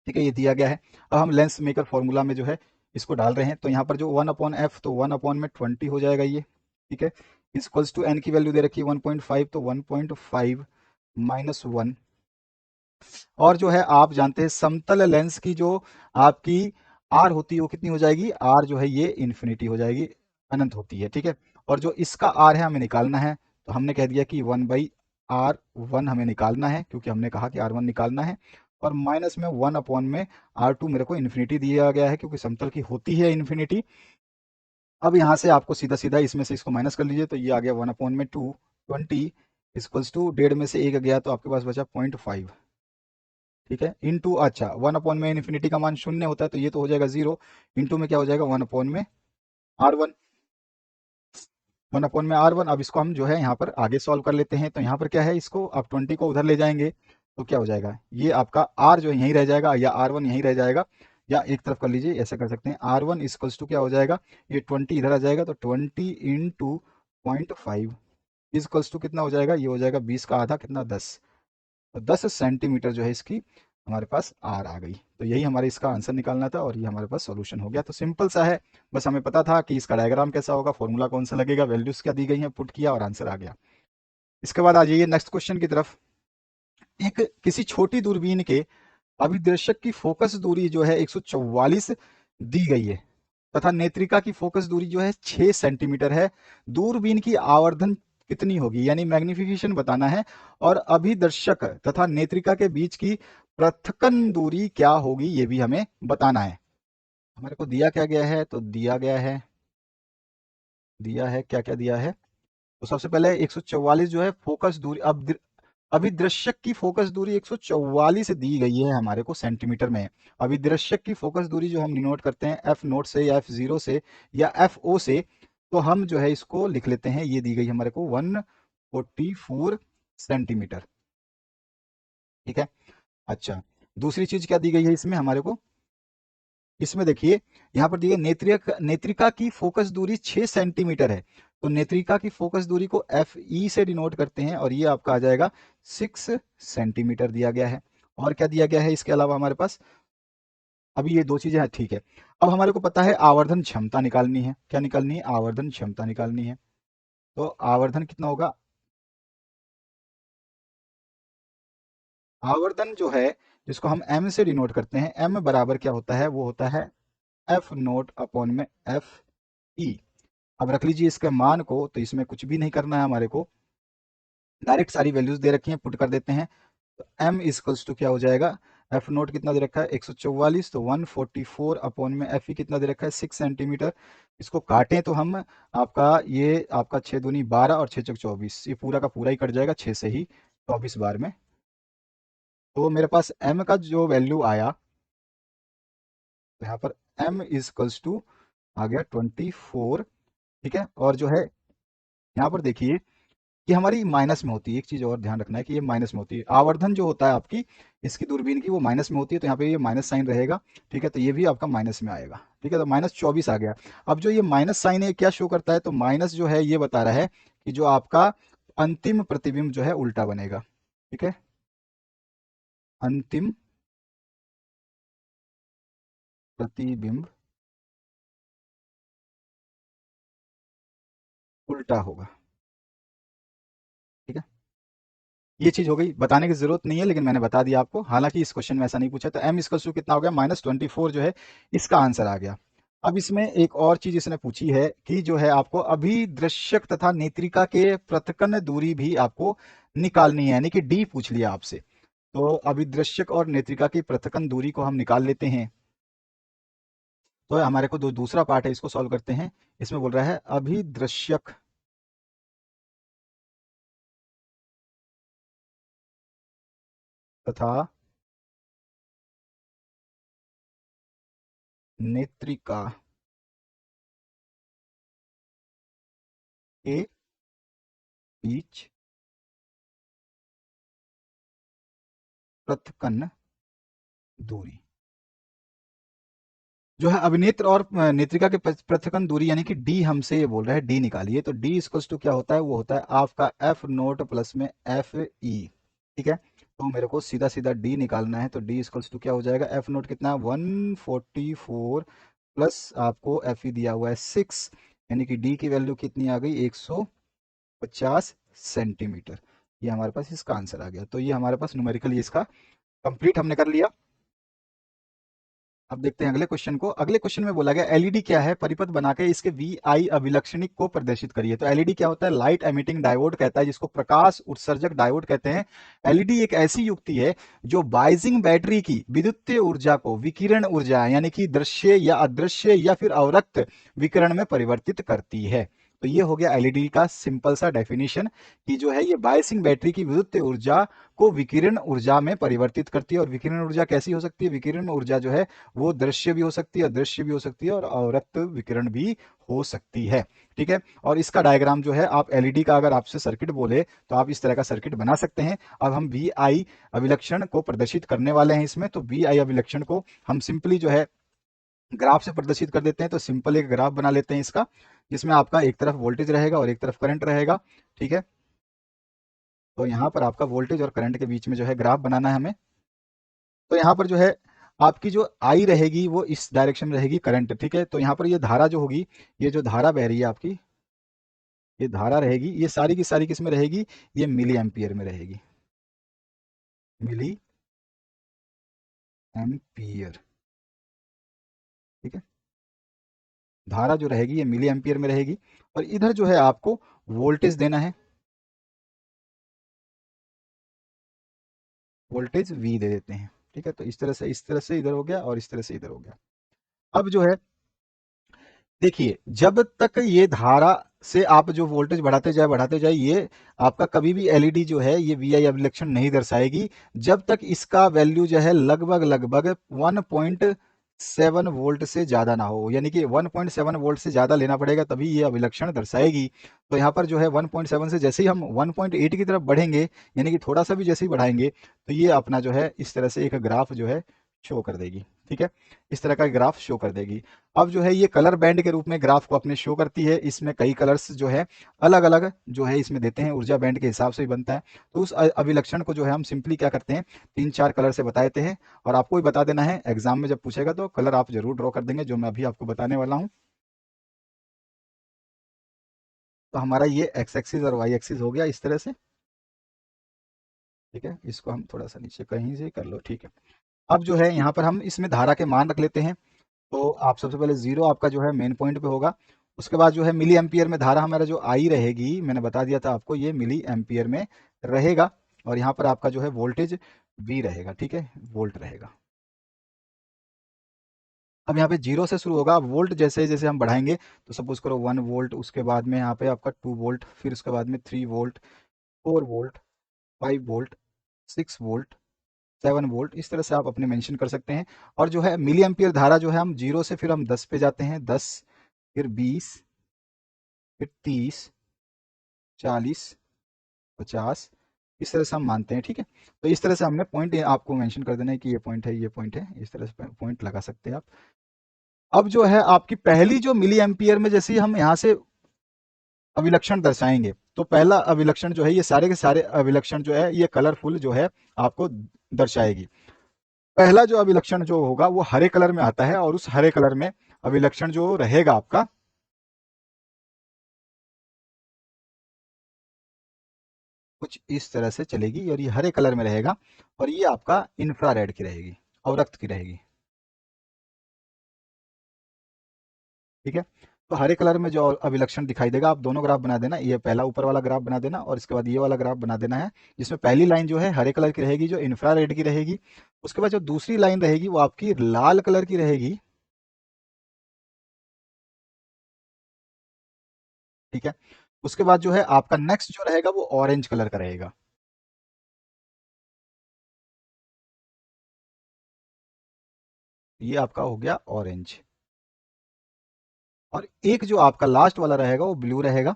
ठीक है, ये दिया गया है। अब हम लेंस मेकर फॉर्मूला में जो है इसको डाल रहे हैं, तो यहाँ पर जो 1/f, तो 1/20 हो जाएगा ये। ठीक है, इक्वल्स टू एन की वैल्यू दे रखी है 1.5, तो 1.5 माइनस 1। और जो है आप जानते हैं समतल लेंस की जो आपकी आर होती है वो कितनी हो जाएगी, आर जो है ये इन्फिनिटी हो जाएगी, अनंत होती है, ठीक है। और जो इसका आर है हमें निकालना है, तो हमने कह दिया कि 1/R1 हमें निकालना है, क्योंकि हमने कहा कि R1 निकालना है। और माइनस में 1 अपॉन में R2 मेरे को इन्फिनिटी दिया गया है, क्योंकि समतल की होती है इन्फिनिटी। अब यहाँ से आपको सीधा सीधा इसमें से इसको माइनस कर लीजिए, तो ये आ गया 1 अपॉन में 2, 20 इक्वल्स टू 1.5 में से 1 गया तो आपके पास बचा 0.5, ठीक है, इंटू, अच्छा 1 अपॉन में इन्फिनिटी का मान शून्य होता है तो ये तो हो जाएगा 0, इंटू में क्या हो जाएगा 1 अपॉन में R1, 1 अपॉन में R1। अब इसको हम जो है यहाँ पर आगे सॉल्व कर लेते हैं, तो यहाँ पर क्या है, इसको आप 20 को उधर ले जाएंगे तो क्या हो जाएगा, ये आपका R जो यहीं रह जाएगा या R1 यहीं रह जाएगा, या एक तरफ कर लीजिए, ऐसा कर सकते हैं R1 इक्वल्स टू क्या हो जाएगा, ये 20 इधर आ जाएगा तो 20 इंटू 0.5 इक्वल्स टू कितना हो जाएगा, ये हो जाएगा 20 का आधा कितना 10, तो 10 सेंटीमीटर जो है इसकी हमारे पास आर आ गई। तो यही हमारे इसका आंसर निकालना था और ये हमारे पास सॉल्यूशन हो गया। तो सिंपल सा है, बस हमें पता था कि इसका डायग्राम कैसा होगा, फॉर्मूला कौन सा लगेगा, वैल्यूज क्या दी गई हैं, पुट किया और आंसर आ गया। इसके बाद आ जाइए नेक्स्ट क्वेश्चन की तरफ। एक किसी छोटी दूरबीन के अभिदर्शक की फोकस दूरी जो है 144 दी गई है तथा नेत्रिका की फोकस दूरी जो है 6 सेंटीमीटर है। दूरबीन की आवर्धन कितनी होगी, यानी मैग्निफिकेशन बताना है, और अभिदर्शक तथा नेत्रिका के बीच की पृथक्कन दूरी क्या होगी ये भी हमें बताना है। हमारे को दिया क्या गया है, तो दिया है क्या क्या दिया है, तो सबसे पहले 144 जो है फोकस दूरी, अब अभिदृश्यक की फोकस दूरी 144 दी गई है हमारे को सेंटीमीटर में। अभिदृश्यक की फोकस दूरी जो हम डिनोट करते हैं एफ नोट से या एफ जीरो से या एफ ओ से, तो हम जो है इसको लिख लेते हैं, ये दी गई हमारे को 144 सेंटीमीटर, ठीक है। अच्छा, दूसरी चीज क्या दी गई है इसमें हमारे को, इसमें देखिए यहाँ पर दी गई नेत्रिका की फोकस दूरी 6 सेंटीमीटर है, तो नेत्रिका की फोकस दूरी को एफ ई से डिनोट करते हैं और ये आपका आ जाएगा 6 सेंटीमीटर दिया गया है। और क्या दिया गया है इसके अलावा हमारे पास, अभी ये दो चीजें हैं, ठीक है। अब हमारे को पता है आवर्धन क्षमता निकालनी है, क्या निकालनी है, आवर्धन क्षमता निकालनी है। तो आवर्धन कितना होगा, आवर्धन जो है जिसको हम एम से डिनोट करते हैं, एम बराबर क्या होता है, वो होता है एफ नोट अपॉन में एफ ई। अब रख लीजिए इसके मान को, तो इसमें कुछ भी नहीं करना है हमारे को, डायरेक्ट सारी वैल्यूज दे रखी हैं पुट कर देते हैं। तो एम इक्वल्स टू क्या हो जाएगा, एफ नोट कितना दे रखा है 144, तो 144 अपॉन में एफ ई कितना दे रखा है 6 सेंटीमीटर। इसको काटें तो हम, आपका ये आपका 6 दूनी 12 और 6 चौक 24, ये पूरा का पूरा ही कट जाएगा 6 से ही 24 बार में। तो मेरे पास एम का जो वैल्यू आया, तो यहाँ पर एम इक्वल्स टू आ गया 24, ठीक है। और जो है यहाँ पर देखिए कि हमारी माइनस में होती है, एक चीज और ध्यान रखना है कि ये माइनस में होती है, आवर्धन जो होता है आपकी इसकी दूरबीन की वो माइनस में होती है, तो यहाँ पे ये माइनस साइन रहेगा, ठीक है, तो ये भी आपका माइनस में आएगा, ठीक है, तो -24 आ गया। अब जो ये माइनस साइन है क्या शो करता है, तो माइनस जो है ये बता रहा है कि जो आपका अंतिम प्रतिबिंब जो है उल्टा बनेगा, ठीक है, अंतिम प्रतिबिंब उल्टा होगा, ठीक है। ये चीज हो गई, बताने की जरूरत नहीं है लेकिन मैंने बता दिया आपको, हालांकि इस क्वेश्चन में ऐसा नहीं पूछा। तो एम इक्वल टू कितना हो गया, -24 जो है इसका आंसर आ गया। अब इसमें एक और चीज इसने पूछी है कि जो है आपको अभिदृश्यक तथा नेत्रिका के पृथक्कन दूरी भी आपको निकालनी है, यानी कि डी पूछ लिया आपसे। तो अभिदृश्यक और नेत्रिका की पृथक्कन दूरी को हम निकाल लेते हैं। तो हमारे को जो दूसरा पार्ट है इसको सॉल्व करते हैं। इसमें बोल रहा है अभिदृश्यक तथा नेत्रिका के बीच पृथक्कन दूरी जो है अभिनेत्र और नेत्रिका के पृथक्कन दूरी, यानी कि डी हमसे ये बोल रहा है डी निकालिए। तो डी इक्वल्स टू क्या होता है, वो होता है आपका एफ नोट प्लस में एफ ई, ठीक है। तो मेरे को सीधा सीधा डी निकालना है, तो डी इक्वल्स टू क्या हो जाएगा, एफ नोट कितना है 144 प्लस आपको एफ ई दिया हुआ है 6, यानी कि डी की वैल्यू कितनी आ गई 100, 50 सेंटीमीटर। ये हमारे पास इसका आंसर आ गया। तो ये हमारे पास न्यूमेरिकल इसका कंप्लीट हमने कर लिया। अब देखते हैं अगले क्वेश्चन को। अगले क्वेश्चन में बोला गया एलईडी क्या है, परिपथ बनाकर इसके वी आई अभिलक्षणिक को प्रदर्शित करिए। तो एलईडी क्या होता है, लाइट एमिटिंग डायोड कहता है, जिसको प्रकाश उत्सर्जक डायोड कहते हैं। एलईडी एक ऐसी युक्ति है जो बाइजिंग बैटरी की विद्युतीय ऊर्जा को विकिरण ऊर्जा यानी कि दृश्य या अदृश्य या फिर अवरक्त विकिरण में परिवर्तित करती है। तो ये हो गया एलईडी का सिंपल सा डेफिनेशन कि जो है ये बाइसिंग बैटरी की विद्युतीय ऊर्जा को विकिरण ऊर्जा में परिवर्तित करती है। और विकिरण ऊर्जा कैसी हो सकती है, विकिरण ऊर्जा जो है वो दृश्य भी हो सकती है, अदृश्य भी हो सकती है और अवरक्त विकिरण भी हो सकती है। ठीक है, और इसका डायग्राम जो है आप एलईडी का अगर आपसे सर्किट बोले तो आप इस तरह का सर्किट बना सकते हैं। अब हम वी आई अभिलक्षण को प्रदर्शित करने वाले हैं इसमें। तो वी आई अभिलक्षण को हम सिंपली जो है ग्राफ से प्रदर्शित कर देते हैं। तो सिंपल एक ग्राफ बना लेते हैं इसका, जिसमें आपका एक तरफ वोल्टेज रहेगा और एक तरफ करंट रहेगा। ठीक है, तो यहाँ पर आपका वोल्टेज और करंट के बीच में जो है ग्राफ बनाना है हमें। तो यहाँ पर जो है आपकी जो आई रहेगी वो इस डायरेक्शन में रहेगी करंट। ठीक है, तो यहाँ पर ये धारा जो होगी, ये जो धारा बह रही है आपकी, ये धारा रहेगी, ये सारी की सारी किस में रहेगी, ये मिली एम्पियर में रहेगी, मिली एम्पियर। ठीक है, धारा जो रहेगी ये मिली एम्पियर में रहेगी। और इधर जो है आपको वोल्टेज देना है, वोल्टेज वी दे देते हैं। ठीक है, तो इस तरह से इधर हो गया और इस तरह से इधर हो गया। अब जो है देखिए, जब तक ये धारा से आप जो वोल्टेज बढ़ाते जाए, ये आपका कभी भी एलईडी जो है ये वी आई अभिलक्षण नहीं दर्शाएगी जब तक इसका वैल्यू जो है लगभग लगभग 1.7 वोल्ट से ज़्यादा ना हो। यानी कि 1.7 वोल्ट से ज़्यादा लेना पड़ेगा तभी ये अभिलक्षण दर्शाएगी। तो यहाँ पर जो है 1.7 से जैसे ही हम 1.8 की तरफ बढ़ेंगे, यानी कि थोड़ा सा भी जैसे ही बढ़ाएंगे, तो ये अपना जो है इस तरह से एक ग्राफ जो है शो कर देगी। ठीक है, इस तरह का ग्राफ शो कर देगी। अब जो है ये कलर बैंड के रूप में ग्राफ को अपने शो करती है। इसमें कई कलर्स जो है अलग अलग जो है इसमें देते हैं, ऊर्जा बैंड के हिसाब से ही बनता है। तो उस अभिलक्षण को जो है हम सिंपली क्या करते हैं, 3-4 कलर से बता देते हैं और आपको ही बता देना है। एग्जाम में जब पूछेगा तो कलर आप जरूर ड्रॉ कर देंगे जो मैं अभी आपको बताने वाला हूँ। तो हमारा ये एक्स एक्सिस और वाई एक्सिस हो गया इस तरह से। ठीक है, इसको हम थोड़ा सा नीचे कहीं से कर लो। ठीक है, अब जो है यहाँ पर हम इसमें धारा के मान रख लेते हैं। तो आप सबसे पहले 0 आपका जो है मेन पॉइंट पे होगा। उसके बाद जो है मिली एम्पियर में धारा हमारा जो आई रहेगी, मैंने बता दिया था आपको, ये मिली एम्पियर में रहेगा। और यहाँ पर आपका जो है वोल्टेज वी रहेगा। ठीक है, वोल्ट रहेगा। अब यहाँ पे 0 से शुरू होगा, वोल्ट जैसे जैसे हम बढ़ाएंगे, तो सपोज करो 1 वोल्ट, उसके बाद में यहाँ पे आपका 2 वोल्ट, फिर उसके बाद में 3 volt, 4 volt, 5 volt, 6 volt, 7 volt, इस तरह से आप अपने मेंशन कर सकते हैं। और जो है मिली एम्पियर धारा जो है हम 0 से फिर हम 10 पे जाते हैं, 10, फिर 20, फिर 30, 40, 50, इस तरह से हम मानते हैं। ठीक है, तो इस तरह से हमने पॉइंट आपको मेंशन कर देना है कि ये पॉइंट है, ये पॉइंट है, इस तरह से पॉइंट लगा सकते हैं आप। अब जो है आपकी पहली जो मिली एम्पियर में जैसे ही हम यहाँ से अभिलक्षण दर्शाएंगे, तो पहला अभिलक्षण जो है ये सारे के सारे अभिलक्षण जो है ये कलरफुल जो है आपको दर्शाएगी। पहला जो अभिलक्षण जो होगा वो हरे कलर में आता है और उस हरे कलर में अभिलक्षण जो रहेगा आपका कुछ इस तरह से चलेगी और ये हरे कलर में रहेगा और ये आपका इंफ्रारेड की रहेगी, अवरक्त की रहेगी। ठीक है, तो हरे कलर में जो अभिलक्षण दिखाई देगा, आप दोनों ग्राफ बना देना। ये पहला ऊपर वाला ग्राफ बना देना और इसके बाद ये वाला ग्राफ बना देना है, जिसमें पहली लाइन जो है हरे कलर की रहेगी, जो इंफ्रारेड की रहेगी। उसके बाद जो दूसरी लाइन रहेगी वो आपकी लाल कलर की रहेगी। ठीक है, उसके बाद जो है आपका नेक्स्ट जो रहेगा वो ऑरेंज कलर का रहेगा। ये आपका हो गया ऑरेंज। और एक जो आपका लास्ट वाला रहेगा वो ब्लू रहेगा।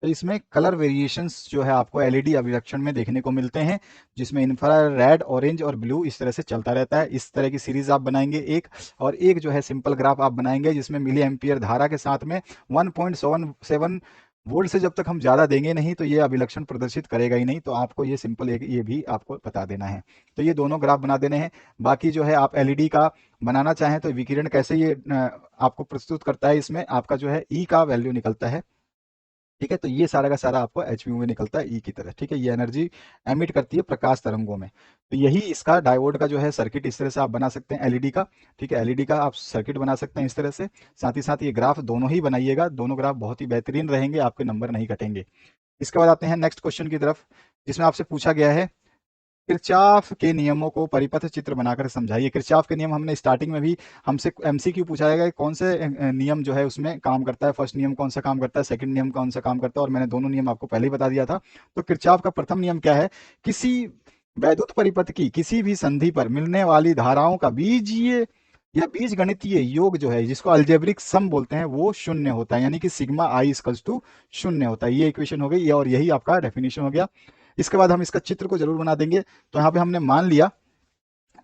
तो इसमें कलर वेरिएशंस जो है आपको एलईडी अभिलक्षण में देखने को मिलते हैं, जिसमें इंफ्रारेड, ऑरेंज और ब्लू इस तरह से चलता रहता है। इस तरह की सीरीज आप बनाएंगे एक, और एक जो है सिंपल ग्राफ आप बनाएंगे जिसमें मिली एम्पियर धारा के साथ में 1.7 वोल्ट से जब तक हम ज़्यादा देंगे नहीं तो ये अभिलक्षण प्रदर्शित करेगा ही नहीं। तो आपको ये सिंपल ये भी आपको बता देना है। तो ये दोनों ग्राफ बना देने हैं। बाकी जो है आप एलईडी का बनाना चाहें तो विकिरण कैसे ये आपको प्रस्तुत करता है, इसमें आपका जो है ई का वैल्यू निकलता है, ठीक है। तो ये सारा का सारा आपको एचव्यू में निकलता है ई की तरह, ठीक है। ये एनर्जी एमिट करती है प्रकाश तरंगों में। तो यही इसका डायोड का जो है सर्किट इस तरह से आप बना सकते हैं एलईडी का, ठीक है। एलईडी का आप सर्किट बना सकते हैं इस तरह से। साथ ही साथ ये ग्राफ दोनों ही बनाइएगा, दोनों ग्राफ बहुत ही बेहतरीन रहेंगे, आपके नंबर नहीं कटेंगे। इसके बाद आते हैं नेक्स्ट क्वेश्चन की तरफ, जिसमें आपसे पूछा गया है किरचॉफ के नियमों को परिपथ चित्र बनाकर समझाइए। किरचॉफ के नियम हमने स्टार्टिंग में भी हमसे एमसीक्यू पूछा जाएगा कौन से नियम जो है उसमें काम करता है, फर्स्ट नियम कौन सा काम करता है, सेकंड नियम कौन सा काम करता है, और मैंने दोनों नियम आपको पहले ही बता दिया था। तो किरचॉफ का प्रथम नियम क्या है, किसी वैद्युत परिपथ की किसी भी संधि पर मिलने वाली धाराओं का बीजीय या बीज गणितीय योग जो है, जिसको अल्जेब्रिक सम बोलते हैं, वो शून्य होता है, यानी कि सिग्मा आई इक्वल्स टू शून्य होता है। ये इक्वेशन हो गई, और यही आपका डेफिनेशन हो गया। इसके बाद हम इसका चित्र को जरूर बना देंगे। तो यहाँ पे हमने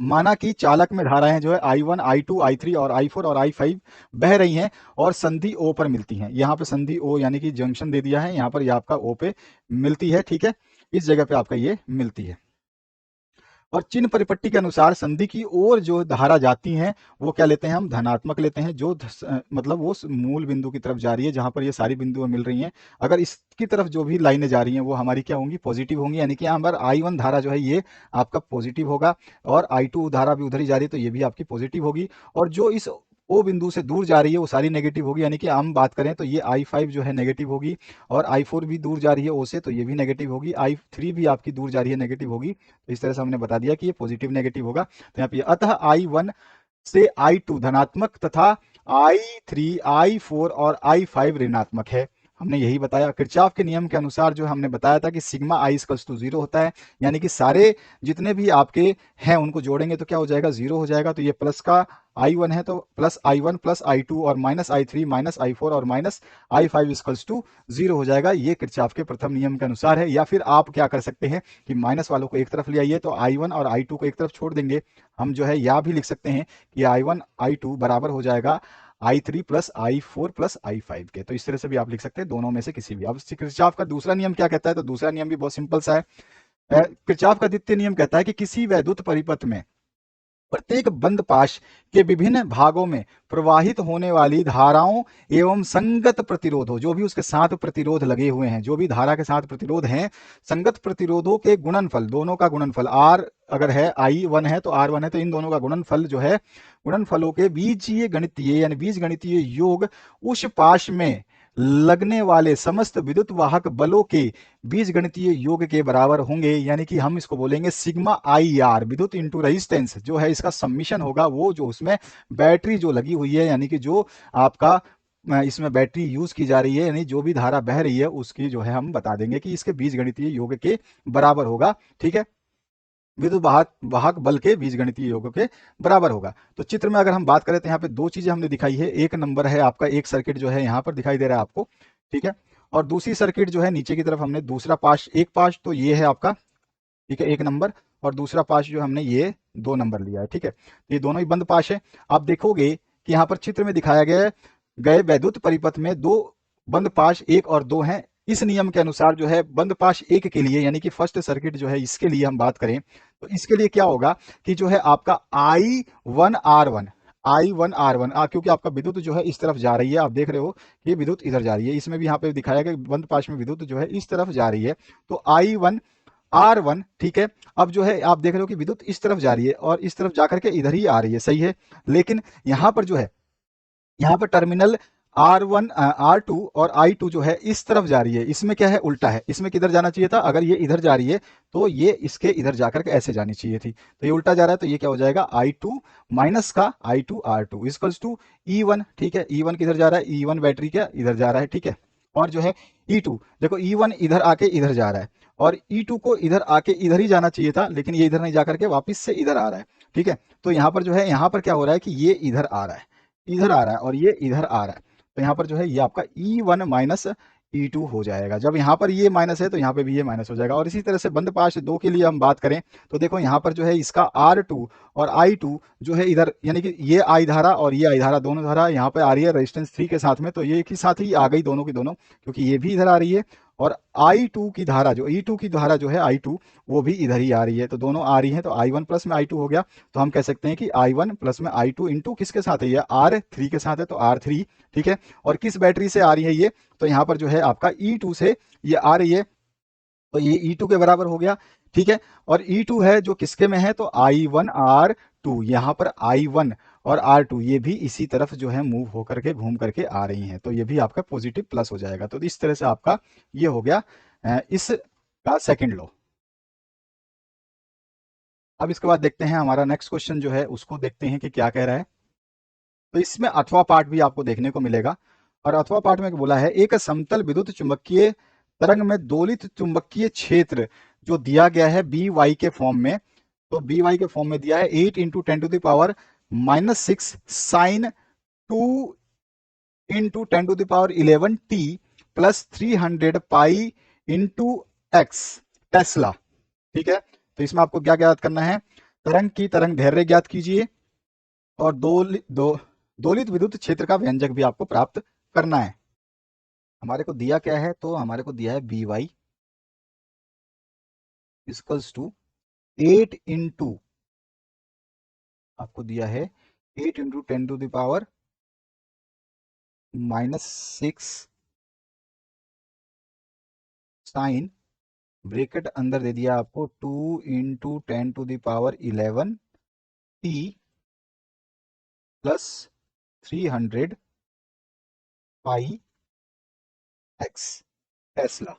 माना कि चालक में धाराएं जो है I1, I2, I3 और I4 और I5 बह रही हैं और संधि O पर मिलती हैं। यहाँ पे संधि O यानी कि जंक्शन दे दिया है, यहाँ पर ये आपका O पे मिलती है, ठीक है। इस जगह पे आपका ये मिलती है, और चिन्ह परिपट्टी के अनुसार संधि की ओर जो धारा जाती हैं वो क्या लेते हैं हम, धनात्मक लेते हैं। जो मतलब वो मूल बिंदु की तरफ जा रही है, जहां पर ये सारी बिंदुएं मिल रही हैं, अगर इसकी तरफ जो भी लाइनें जा रही हैं वो हमारी क्या होंगी, पॉजिटिव होंगी। यानी कि यहाँ पर I1 धारा जो है ये आपका पॉजिटिव होगा, और I2 धारा भी उधर ही जा रही है तो ये भी आपकी पॉजिटिव होगी। और जो इस ओ बिंदु से दूर जा रही है वो सारी नेगेटिव होगी। यानी कि हम बात करें तो ये I5 जो है नेगेटिव होगी, और I4 भी दूर जा रही है ओ से तो ये भी नेगेटिव होगी, I3 भी आपकी दूर जा रही है नेगेटिव होगी। तो इस तरह से हमने बता दिया कि ये पॉजिटिव नेगेटिव होगा। तो यहाँ पे अतः I1 से I2 धनात्मक तथा I3, I4 और I5 ऋणात्मक है। हमने यही बताया। किरचॉफ के नियम के अनुसार जो हमने बताया था कि सिग्मा आई इक्वल्स टू 0 होता है, यानी कि सारे जितने भी आपके हैं उनको जोड़ेंगे तो क्या हो जाएगा, 0 हो जाएगा। तो ये प्लस का I1 है तो प्लस I1 प्लस I2 और माइनस I3 माइनस I4 और माइनस I5 इक्वल्स टू 0 हो जाएगा। ये किरचॉफ के प्रथम नियम के अनुसार है। या फिर आप क्या कर सकते हैं कि माइनस वालों को एक तरफ ले आइए, तो I1 और I2 को एक तरफ छोड़ देंगे हम, जो है या भी लिख सकते हैं कि I1 I2 बराबर हो जाएगा I3 plus I4 plus I5 के। तो इस तरह से भी आप लिख सकते हैं, दोनों में से किसी भी। अब किरचॉफ का दूसरा नियम क्या कहता है, तो दूसरा नियम भी बहुत सिंपल सा है। किरचॉफ का द्वितीय नियम कहता है कि किसी वैद्युत परिपथ में प्रत्येक बंद पाश के विभिन्न भागों में प्रवाहित होने वाली धाराओं एवं संगत प्रतिरोधों, जो भी उसके साथ प्रतिरोध लगे हुए हैं, जो भी धारा के साथ प्रतिरोध हैं, संगत प्रतिरोधों के गुणनफल, दोनों का गुणनफल R अगर है, I1 है तो R1 है, तो इन दोनों का गुणनफल जो है, गुणनफलों के बीजीय गणितीय यानी बीज गणितीय योग उस पाश में लगने वाले समस्त विद्युत वाहक बलों के बीज गणितीय योग के बराबर होंगे। यानी कि हम इसको बोलेंगे सिग्मा IR, विद्युत इंटू रेजिस्टेंस जो है इसका सम्मिशन होगा, वो जो उसमें बैटरी जो लगी हुई है, यानी कि जो आपका इसमें बैटरी यूज की जा रही है, यानी जो भी धारा बह रही है उसकी जो है हम बता देंगे कि इसके बीज गणितीय योग के बराबर होगा, ठीक है। विद्युत वाहक बल के बीजगणितीय योग के बराबर होगा। तो चित्र में अगर हम बात करें तो यहाँ पे दो चीजें हमने दिखाई है। एक नंबर है आपका, एक सर्किट जो है यहाँ पर दिखाई दे रहा है आपको, ठीक है। और दूसरी सर्किट जो है नीचे की तरफ हमने दूसरा पाश, एक पाश तो ये है आपका, ठीक है, 1 नंबर, और दूसरा पाश जो हमने ये 2 नंबर लिया है, ठीक है। ये दोनों ही बंद पाश है। आप देखोगे कि यहाँ पर चित्र में दिखाया गया है गए वैद्युत परिपथ में दो बंद पाश 1 और 2 हैं। इस नियम के अनुसार जो है बंद पाश 1 के लिए, यानी कि फर्स्ट सर्किट जो है इसके लिए हम बात करें तो इसके लिए क्या होगा कि जो है आपका I1R1, क्योंकि आपका विद्युत जो है इस तरफ जा रही है, आप देख रहे हो कि विद्युत इधर जा रही है। इसमें भी यहाँ पे दिखाया गया बंद पाश में विद्युत जो है इस तरफ जा रही है, तो I1R1, ठीक है। अब जो है आप देख रहे हो कि विद्युत इस तरफ जा रही है और इस तरफ जाकर के इधर ही आ रही है, सही है। लेकिन यहाँ पर जो है, यहाँ पर टर्मिनल R1 R2 और I2 जो है इस तरफ जा रही है, इसमें क्या है, उल्टा है। इसमें किधर जाना चाहिए था, अगर ये इधर जा रही है तो ये इसके इधर जाकर के ऐसे जानी चाहिए थी, तो ये उल्टा जा रहा है। तो ये क्या हो जाएगा, I2 माइनस का I2 R2 equals to E1, ठीक है। E1 किधर जा रहा है, E1 बैटरी क्या इधर जा रहा है, ठीक है। और जो है E2, देखो E1 इधर आके इधर जा रहा है, और E2 को इधर आके इधर ही जाना चाहिए था, लेकिन ये इधर नहीं जाकर के वापिस से इधर आ रहा है, ठीक है। तो यहाँ पर जो है, यहाँ पर क्या हो रहा है कि ये इधर आ रहा है, इधर आ रहा है, और ये इधर आ रहा है। तो यहाँ पर जो है ये आपका E1 माइनस E2 हो जाएगा। जब यहाँ पर ये माइनस है तो यहाँ पे भी ये माइनस हो जाएगा। और इसी तरह से बंद पाश 2 के लिए हम बात करें तो देखो यहाँ पर जो है इसका R2 और I2 जो है इधर, यानी कि ये I धारा और ये I धारा, दोनों धारा यहाँ पे आ रही है रेजिस्टेंस 3 के साथ में, तो ये एक ही साथ ही आ गई दोनों की दोनों, क्योंकि ये भी इधर आ रही है और I2 की धारा जो E2 की धारा जो है I2 वो भी इधर ही आ रही है, तो दोनों आ रही है, तो I1 प्लस में I2 हो गया। तो हम कह सकते हैं कि I1 प्लस में I2 इंटू किसके साथ है, ये R3 के साथ है, तो R3, ठीक है। और किस बैटरी से आ रही है ये, तो यहाँ पर जो है आपका E2 से ये आ रही है, तो ये E2 के बराबर हो गया, ठीक है। और E2 है जो किसके में है, तो I1 R2, यहाँ पर I1 और R2 ये भी इसी तरफ जो है मूव होकर के घूम करके आ रही हैं, तो ये भी आपका पॉजिटिव प्लस हो जाएगा। तो इस तरह से आपका ये हो गया इसका सेकंड लॉ। अब इसके बाद देखते हैं हमारा नेक्स्ट क्वेश्चन जो है उसको देखते हैं कि क्या कह रहा है। तो इसमें अथवा पार्ट भी आपको देखने को मिलेगा, और अथवा पार्ट में बोला है एक समतल विद्युत चुंबकीय तरंग में दोलित चुंबकीय क्षेत्र जो दिया गया है बी वाई के फॉर्म में, तो बी वाई के फॉर्म में दिया है 8 into 10⁻⁻6 sine 2 into 10⁻11 t plus 300 pi into x tesla, ठीक है। तो इसमें आपको क्या ज्ञात करना है, तरंग की तरंग दैर्ध्य ज्ञात कीजिए और दोलित विद्युत क्षेत्र का व्यंजक भी आपको प्राप्त करना है। हमारे को दिया क्या है, तो हमारे को दिया है b y equals to 8 into, आपको दिया है 8 इंटू 10⁻⁻6 साइन, ब्रेकेट अंदर दे दिया आपको 2 इंटू 10⁻11 टी प्लस 300 पाई एक्स टेस्ला,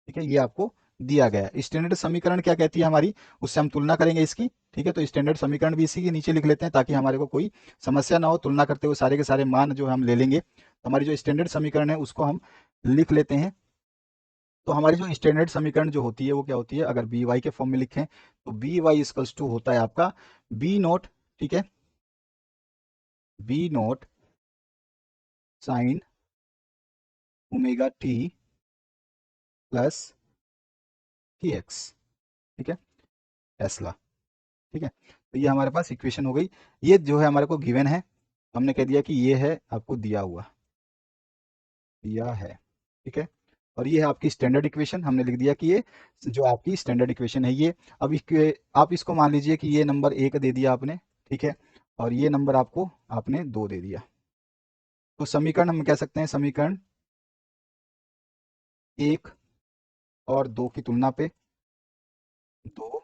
ठीक है। ये आपको दिया गया है। स्टैंडर्ड समीकरण क्या कहती है हमारी, उससे हम तुलना करेंगे इसकी, ठीक है। तो स्टैंडर्ड समीकरण भी इसी के नीचे लिख लेते हैं ताकि हमारे को कोई समस्या ना हो, तुलना करते हुए सारे के सारे मान जो हम ले लेंगे। तो हमारी जो स्टैंडर्ड समीकरण है उसको हम लिख लेते हैं। तो हमारी जो स्टैंडर्ड समीकरण जो होती है वो क्या होती है, अगर बी वाई के फॉर्म में लिखें तो बी वाई इक्वल्स टू होता है आपका बी नोट, ठीक है, b naught sine omega t plus t x, ठीक है, टेस्ला, ठीक है। तो ये हमारे पास इक्वेशन हो गई। ये जो है हमारे को गिवन है, हमने कह दिया कि ये है आपको दिया हुआ, दिया है, ठीक है। और ये है आपकी स्टैंडर्ड इक्वेशन, हमने लिख दिया कि ये जो आपकी स्टैंडर्ड इक्वेशन है ये। अब आप इसको मान लीजिए कि ये नंबर 1 दे दिया आपने, ठीक है, और ये नंबर आपको आपने 2 दे दिया। तो समीकरण हम कह सकते हैं समीकरण 1 और 2 की तुलना पे, 2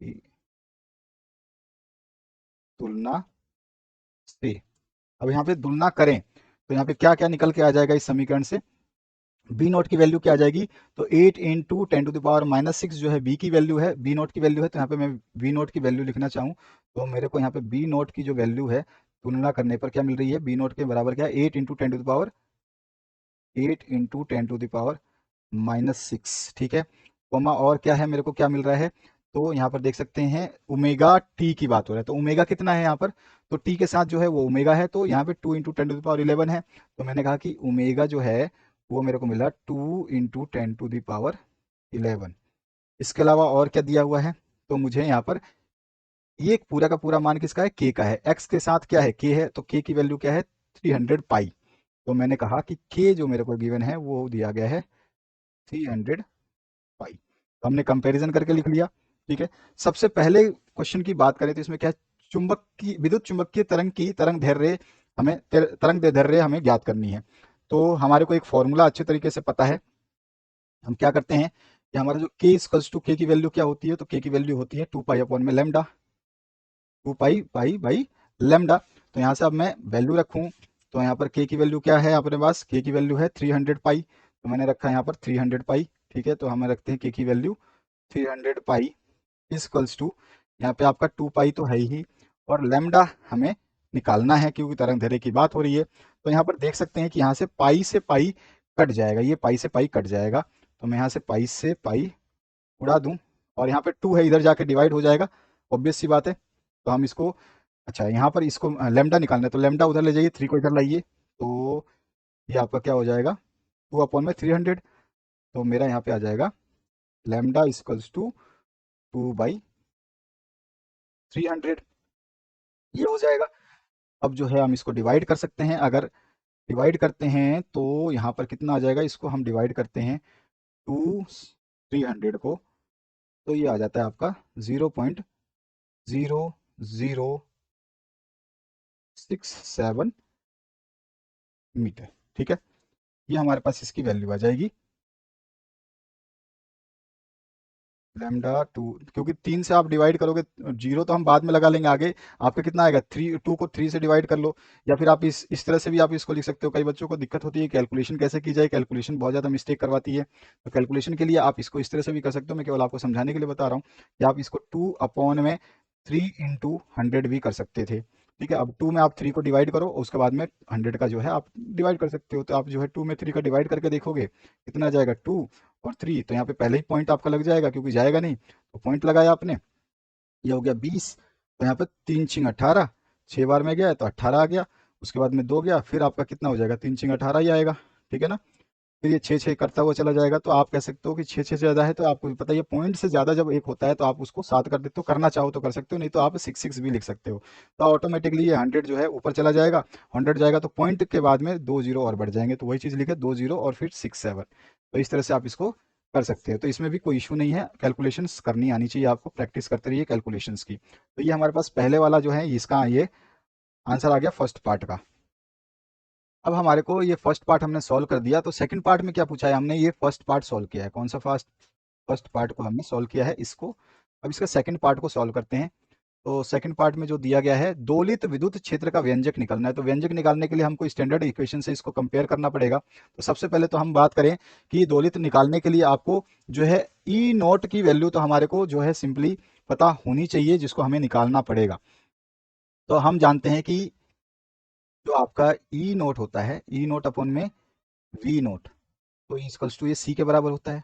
की तुलना से, अब यहाँ पे तुलना करें तो यहाँ पे क्या क्या निकल के आ जाएगा इस समीकरण से, बी नोट की वैल्यू क्या आ जाएगी, तो 8 इंटू 10⁻⁻6 जो है बी की वैल्यू है, बी नोट की वैल्यू है। तो यहाँ पे मैं बी नोट की वैल्यू लिखना चाहूँ तो मेरे को यहाँ पे बी नोट की जो वैल्यू है तुलना करने पर क्या मिल रही है, बी नोट के बराबर क्या है, 8 इंटू 10⁻⁻6, ठीक है, कोमा और क्या है, मेरे को क्या मिल रहा है, तो यहाँ पर देख सकते हैं ओमेगा टी की बात हो रहा है, तो ओमेगा कितना है यहाँ पर, तो टी के साथ जो है वो ओमेगा है, तो यहाँ पे 2 इंटू 10⁻11 है। तो मैंने कहा कि ओमेगा जो है वो मेरे को मिला 2 इंटू 10⁻11। इसके अलावा और क्या दिया हुआ है, तो मुझे यहाँ पर ये पूरा का पूरा मान किसका है, के का है, एक्स के साथ क्या है, के है, तो के की वैल्यू क्या है, 300 पाई। तो मैंने कहा कि के जो मेरे को गिवन है वो दिया गया है 300 पाई। तो हमने कंपैरिजन करके लिख लिया, ठीक है। सबसे पहले क्वेश्चन की बात करें तो इसमें क्या है, चुंबक की विद्युत चुंबकीय तरंग की तरंग दैर्ध्य हमें तरंग दैर्ध्य हमें ज्ञात करनी है। तो हमारे को एक फॉर्मूला अच्छे तरीके से पता है, हम क्या करते हैं कि हमारा जो के इक्वल्स टू के की वैल्यू क्या होती है, तो के की वैल्यू होती है 2 पाई अपॉन में lambda, 2 pi pi by lambda. तो यहाँ से अब मैं वैल्यू रखूँ तो यहाँ पर के की वैल्यू क्या है अपने पास, के की वैल्यू है 300 पाई, तो मैंने रखा यहाँ पर 300 पाई, ठीक है। तो हमें रखते हैं के की वैल्यू 300 पाई इक्वल्स टू, यहाँ पे आपका 2 पाई तो है ही, और लेमडा हमें निकालना है क्योंकि तरंग दैर्ध्य की बात हो रही है। तो यहाँ पर देख सकते हैं कि यहाँ से पाई कट जाएगा, ये पाई से पाई कट जाएगा, तो मैं यहाँ से पाई उड़ा दूं, और यहाँ पे 2 है, इधर जाके डिवाइड हो जाएगा, ऑब्वियस सी बात है। तो हम इसको, अच्छा यहाँ पर इसको लेमडा निकालना है, तो लेमडा उधर ले जाइए, 3 को इधर लाइए, तो ये आपका क्या हो जाएगा 2/300। तो मेरा यहाँ पे आ जाएगा लैम्डा इक्वल्स टू 2/300, ये हो जाएगा। अब जो है हम इसको डिवाइड कर सकते हैं। अगर डिवाइड करते हैं तो यहाँ पर कितना आ जाएगा, इसको हम डिवाइड करते हैं 300 को, तो ये आ जाता है आपका 0.0067 मीटर। ठीक है, ये हमारे पास इसकी वैल्यू आ जाएगी लैम्डा टू, क्योंकि 3 से आप डिवाइड करोगे, जीरो तो हम बाद में लगा लेंगे आगे। आपका कितना आएगा 3, 2 को 3 से डिवाइड कर लो, या फिर आप इस तरह से भी आप इसको लिख सकते हो। कई बच्चों को दिक्कत होती है कैलकुलेशन कैसे की जाए, कैलकुलेशन बहुत ज़्यादा मिस्टेक करवाती है। तो कैलकुलेशन के लिए आप इसको इस तरह से भी कर सकते हो, मैं केवल आपको समझाने के लिए बता रहा हूँ कि आप इसको 2/3 भी कर सकते थे। ठीक है, अब 2 में आप 3 को डिवाइड करो, उसके बाद में 100 का जो है आप डिवाइड कर सकते हो। तो आप जो है 2 में 3 का डिवाइड करके देखोगे कितना आ जाएगा 2 और 3, तो यहाँ पे पहले ही पॉइंट आपका लग जाएगा, क्योंकि जाएगा नहीं तो पॉइंट लगाया आपने, ये हो गया 20। तो यहाँ पे 3 × 18, 6 बार में गया है तो 18 आ गया। उसके बाद में 2 गया, फिर आपका कितना हो जाएगा 3 × 18 ही आएगा। ठीक है ना, फिर ये 6 6 करता हुआ चला जाएगा। तो आप कह सकते हो कि 6 6 से ज़्यादा है, तो आपको भी पता है ये पॉइंट से ज़्यादा जब एक होता है तो आप उसको 7 कर देते हो, करना चाहो तो कर सकते हो, नहीं तो आप 6 6 भी लिख सकते हो। तो ऑटोमेटिकली ये 100 जो है ऊपर चला जाएगा। 100 जाएगा तो पॉइंट के बाद में 2 जीरो और बढ़ जाएंगे, तो वही चीज़ लिखे 2 जीरो और फिर 6 7। तो इस तरह से आप इसको कर सकते हैं। तो इसमें भी कोई इशू नहीं है, कैलकुलेशंस करनी आनी चाहिए आपको, प्रैक्टिस करते रहिए कैलकुलेशंस की। तो ये हमारे पास पहले वाला जो है इसका ये आंसर आ गया फर्स्ट पार्ट का। अब हमारे को ये फर्स्ट पार्ट हमने सॉल्व कर दिया, तो सेकंड पार्ट में क्या पूछा है, हमने ये फर्स्ट पार्ट सॉल्व किया है। कौन सा फर्स्ट फर्स्ट पार्ट को हमने सॉल्व किया है इसको। अब इसका सेकंड पार्ट को सॉल्व करते हैं। तो सेकंड पार्ट में जो दिया गया है, दोलित विद्युत क्षेत्र का व्यंजक निकालना है। तो व्यंजक निकालने के लिए हमको स्टैंडर्ड इक्वेशन से इसको कंपेयर करना पड़ेगा। तो सबसे पहले तो हम बात करें कि दोलित निकालने के लिए आपको जो है ई नोट की वैल्यू तो हमारे को जो है सिंपली पता होनी चाहिए, जिसको हमें निकालना पड़ेगा। तो हम जानते हैं कि जो आपका ई नोट होता है, ई नोट अपॉन में वी नोट, तो इक्वल्स टू ये सी के बराबर होता है।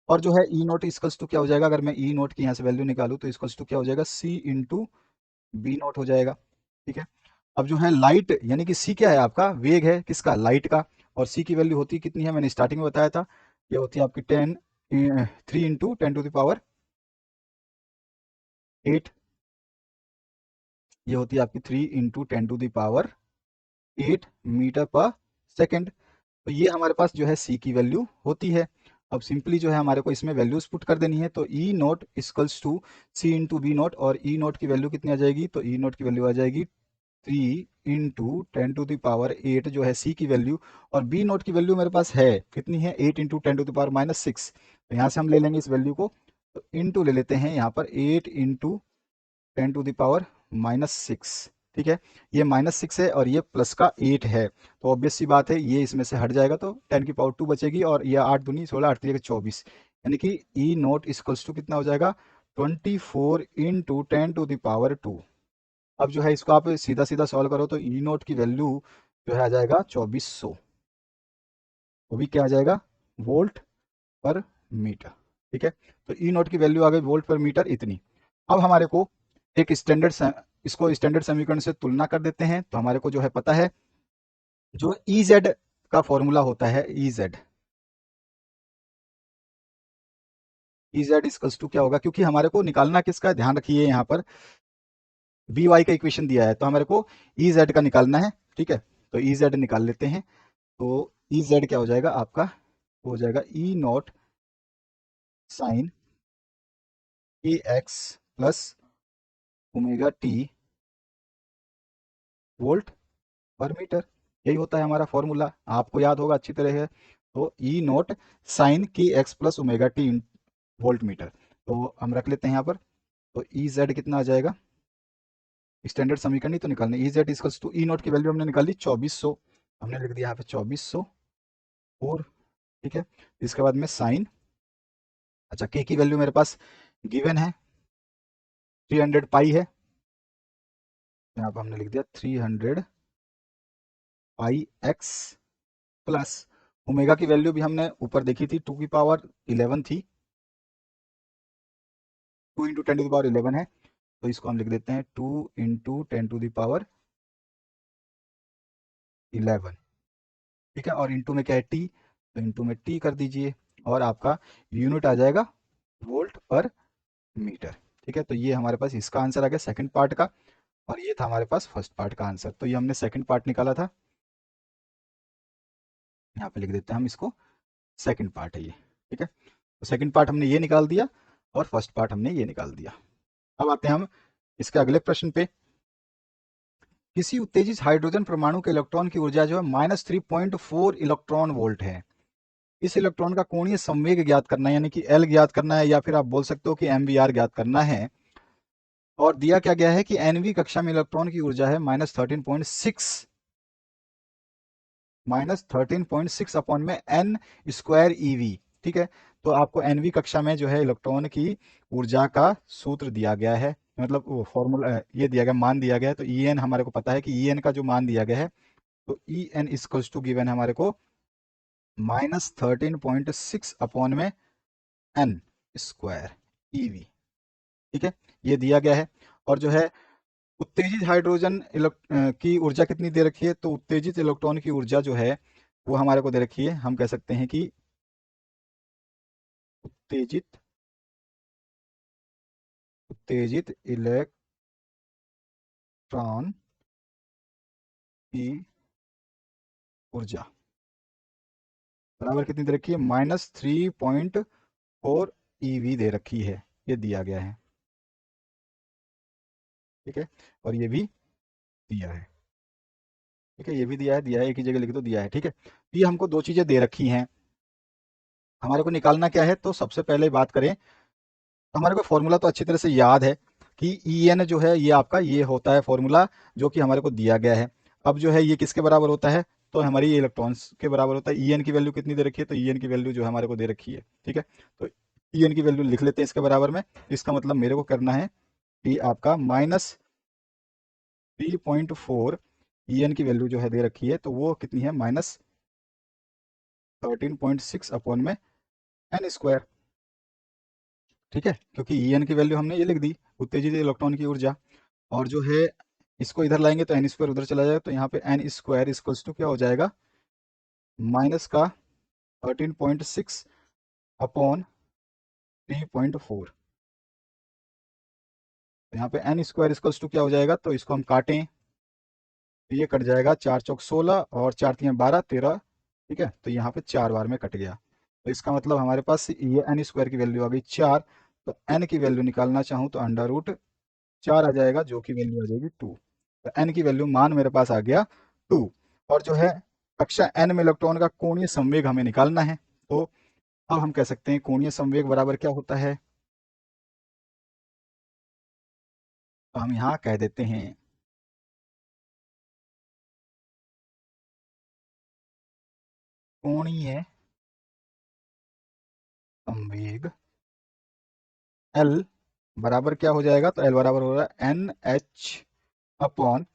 और जो है ई नोट इक्वल्स टू क्या हो जाएगा, अगर मैं ई नोट की यहाँ से वैल्यू निकालूं तो इक्वल्स टू क्या हो जाएगा सी इंटू बी नोट हो जाएगा। ठीक है, अब जो है लाइट यानी कि सी क्या है आपका, वेग है किसका, लाइट का। और सी की वैल्यू होती कितनी है, मैंने स्टार्टिंग में बताया था, ये होती है आपकी 3 × 10⁸ ये होती है आपकी 3 × 10⁸ मीटर पर सेकेंड। तो ये हमारे पास जो है सी की वैल्यू होती है। अब सिंपली जो है हमारे को इसमें वैल्यूज पुट कर देनी है। तो E naught equals to C into B naught, और ई नोट की वैल्यू कितनी आ जाएगी, तो ई नोट की वैल्यू आ जाएगी 3 × 10⁸ जो है सी की वैल्यू। और बी नोट की वैल्यू मेरे पास है कितनी है, 8 × 10⁻⁻6। तो यहाँ से हम ले लेंगे इस वैल्यू को, तो इंटू ले लेते हैं यहाँ पर 8 × 10⁻⁻6। ठीक है, ये -6 है और ये प्लस का 8 है, तो ऑब्वियस सी बात है ये इसमें से हट जाएगा, तो 10⁻2 बचेगी, और ये 8 दूनी 16, 8 3 24, यानी कि ई नोट इक्वल्स टू कितना हो जाएगा 24 × 10⁻²। अब जो है इसको आप सीधा सीधा सॉल्व करो तो ई नोट की वैल्यू जो है आ जाएगा 2400, वो भी क्या आ जाएगा वोल्ट पर मीटर। ठीक है, तो ई नोट की वैल्यू आ गई वोल्ट पर मीटर इतनी। अब हमारे को एक इसको स्टैंडर्ड समीकरण से तुलना कर देते हैं। तो हमारे को जो है पता है जो ई जेड का फॉर्मूला होता है, ई जेड इक्वल्स टू क्या होगा, क्योंकि हमारे को निकालना किसका है, ध्यान रखिए यहाँ पर बी वाई का इक्वेशन दिया है, तो हमारे को ई जेड का निकालना है। ठीक है, तो ई जेड निकाल लेते हैं। तो ई जेड क्या हो जाएगा आपका, हो जाएगा E naught sine A X plus omega T volt per metre. यही होता है हमारा फॉर्मूला, आपको याद होगा अच्छी तरह है। तो ई नॉट साइन के x plus omega T volt meter, तो हम रख लेते हैं यहाँ पर। तो ई जेड कितना आ जाएगा, स्टैंडर्ड समीकरण ही तो निकालना, e z equals to e naught की वैल्यू हमने निकाली 2400, हमने लिख दिया यहाँ पे 2400 और ठीक है, इसके बाद में साइन, अच्छा के की वैल्यू मेरे पास गिवन है 300 पाई है, यहाँ पर हमने लिख दिया 300 पाई एक्स प्लस ओमेगा की वैल्यू भी हमने ऊपर देखी थी 2 की पावर 11 थी, 2 × 10⁻11 है, तो इसको हम लिख देते हैं 2 × 10⁻11। ठीक है, और इंटू में क्या है टी, तो इंटू में टी कर दीजिए और आपका यूनिट आ जाएगा वोल्ट पर मीटर। ठीक है, तो ये हमारे पास इसका आंसर आ गया सेकंड पार्ट का, और ये था हमारे पास फर्स्ट पार्ट का आंसर। तो ये हमने सेकंड पार्ट निकाला था, यहाँ पे लिख देते हैं हम इसको, सेकंड पार्ट है ये। ठीक है, तो सेकंड पार्ट हमने ये निकाल दिया और फर्स्ट पार्ट हमने ये निकाल दिया। अब आते हैं हम इसके अगले प्रश्न पे। किसी उत्तेजित हाइड्रोजन परमाणु के इलेक्ट्रॉन की ऊर्जा जो है -3.4 इलेक्ट्रॉन वोल्ट है। इस इलेक्ट्रॉन का कोणीय संवेग ज्ञात करना है, यानी कि एल ज्ञात करना है, या फिर आप बोल सकते हो कि एमवीआर ज्ञात करना है। और दिया क्या गया है कि एनवी कक्षा में इलेक्ट्रॉन की ऊर्जा है -13.6 अपॉन में एन स्क्वायर ईवी। ठीक है, तो आपको एनवी कक्षा में जो है इलेक्ट्रॉन की ऊर्जा का सूत्र दिया गया है, मतलब वो फॉर्मूला ये दिया गया, मान दिया गया है। तो ई एन हमारे को पता है कि ई एन का जो मान दिया गया है, तो e n equals to given है हमारे को -13.6 अपॉन में एन स्क्वायर ईवी। ठीक है, ये दिया गया है। और जो है उत्तेजित हाइड्रोजन की ऊर्जा कितनी दे रखी है, तो उत्तेजित इलेक्ट्रॉन की ऊर्जा जो है वो हमारे को दे रखी है, हम कह सकते हैं कि उत्तेजित उत्तेजित इलेक्ट्रॉन की ऊर्जा बराबर कितनी दे रखी है, -3.4 ईवी दे रखी है, ये दिया गया है। ठीक है, और ये भी दिया है। ठीक है, ये भी दिया है, एक ही जगह लिख दो, दिया है। ठीक है, ये हमको दो चीजें दे रखी हैं, हमारे को निकालना क्या है। तो सबसे पहले बात करें तो हमारे को फॉर्मूला तो अच्छी तरह से याद है कि ई एन जो है ये आपका ये होता है फॉर्मूला जो कि हमारे को दिया गया है। अब जो है ये किसके बराबर होता है, तो हमारी ये इलेक्ट्रॉन्स के बराबर होता है। ई एन की वैल्यू कितनी दे रखी है, तो ई एन की वैल्यू जो है हमारे को दे रखी है। ठीक है, तो ई एन की वैल्यू लिख लेते हैं इसके बराबर में। इसका मतलब मेरे को करना है कि आपका -3.4 ई एन की वैल्यू जो है दे रखी है, तो वो कितनी है, -13.6 अपॉन में एन स्क्वायर। ठीक है, क्योंकि ई एन की वैल्यू हमने ये लिख दी, उत्तेजित इलेक्ट्रॉन की ऊर्जा। और जो है इसको इधर लाएंगे तो एन स्क्वायर उधर चला जाएगा, तो यहाँ पे एन स्क्वायर इक्वल्स टू क्या हो जाएगा, माइनस का 13.6 अपॉन 3.4। तो यहाँ पे एन स्क्वायर इक्वल्स टू क्या हो जाएगा, तो इसको हम काटें तो ये कट जाएगा, 4 चौक 16 और 4 3 12 13। ठीक है, तो यहाँ पे 4 बार में कट गया। तो इसका मतलब हमारे पास ये एन स्क्वायर की वैल्यू आ गई 4। तो एन की वैल्यू निकालना चाहूँ तो √4 आ जाएगा, जो कि वैल्यू आ जाएगी 2। तो एन की वैल्यू मान मेरे पास आ गया 2। और जो है कक्षा एन में इलेक्ट्रॉन का कोणीय संवेग हमें निकालना है। तो अब हम कह सकते हैं कोणीय संवेग बराबर क्या होता है, तो हम यहाँ कह देते हैं कोणीय संवेग एल बराबर क्या हो जाएगा, तो एल बराबर हो रहा है एन एच अपॉन,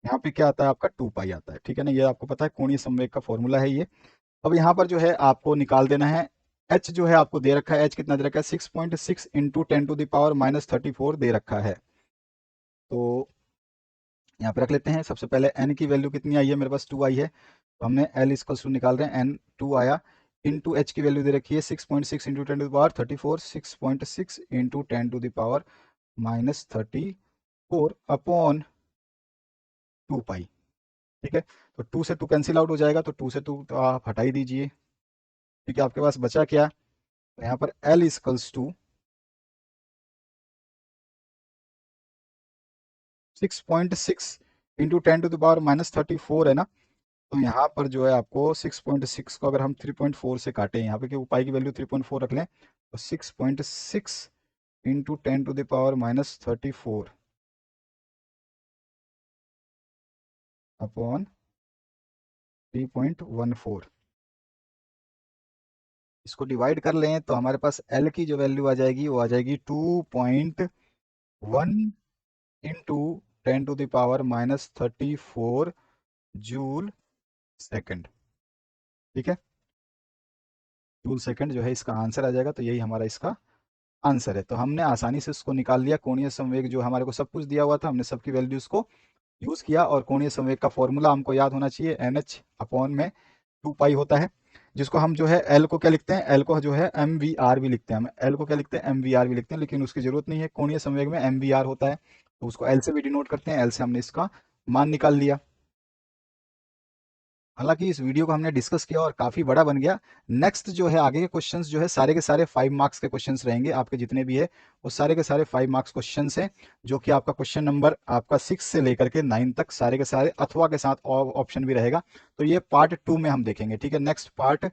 यहाँ पे क्या आता है आपका 2 पाई आता है। ठीक है ना, ये आपको पता है कोणीय संवेग का फॉर्मूला है ये। अब यहाँ पर जो है आपको निकाल देना है एच, जो है आपको दे रखा है, एच कितना दे रखा है, 6.6 इंटू 10⁻⁻34 दे रखा है। तो यहाँ पे रख लेते हैं। सबसे पहले एन की वैल्यू कितनी आई है, मेरे पास 2 आई है, तो हमने एल इक्वल्स टू निकाल रहे हैं, एन 2 आया, इंटू एच की वैल्यू दे रखी है 6.6 इंटू 10⁻34, 6.6 इंटू 10⁻⁻34 अपॉन 2 पाई। ठीक है, तो 2 से 2 कैंसिल आउट हो जाएगा, तो 2 से 2 तो आप हटा ही दीजिए। ठीक है, आपके पास बचा क्या, तो यहाँ पर एल इक्वल्स टू 6.6 इंटू 10⁻⁻34 है ना। तो यहाँ पर जो है आपको 6.6 को अगर हम 3.4 से काटें, यहाँ पे कि पाई की वैल्यू 3.4 रख लें, तो 6.6 इंटू 10⁻⁻34 अपॉन 3.14, इसको डिवाइड कर लें तो हमारे पास एल की जो वैल्यू आ जाएगी वो आ जाएगी 2.1 इंटू 10⁻⁻34 जूल सेकंड। ठीक है, जूल सेकंड जो है इसका आंसर आ जाएगा, तो यही हमारा इसका आंसर है। तो हमने आसानी से इसको निकाल लिया, कोणीय संवेग जो हमारे को सब कुछ दिया हुआ था, हमने सबकी वैल्यूज को यूज किया और कोणीय संवेग का फॉर्मूला हमको याद होना चाहिए, NH अपॉन में 2 पाई होता है, जिसको हम जो है एल को क्या लिखते हैं, एल को जो है MVR भी लिखते हैं, हम एल को क्या लिखते हैं, MVR भी लिखते हैं, लेकिन उसकी जरूरत नहीं है, कोणीय संवेग में MVR होता है, तो उसको एल से भी डिनोट करते हैं, एल से हमने इसका मान निकाल लिया। हालांकि इस वीडियो को हमने डिस्कस किया और काफी बड़ा बन गया। नेक्स्ट जो है आगे के क्वेश्चंस जो है सारे के सारे 5 मार्क्स के क्वेश्चंस रहेंगे, आपके जितने भी है वो सारे के सारे 5 मार्क्स क्वेश्चंस हैं, जो कि आपका क्वेश्चन नंबर आपका 6 से लेकर के 9 तक सारे के सारे अथवा के साथ ऑप्शन भी रहेगा। तो ये पार्ट 2 में हम देखेंगे, ठीक है। नेक्स्ट पार्ट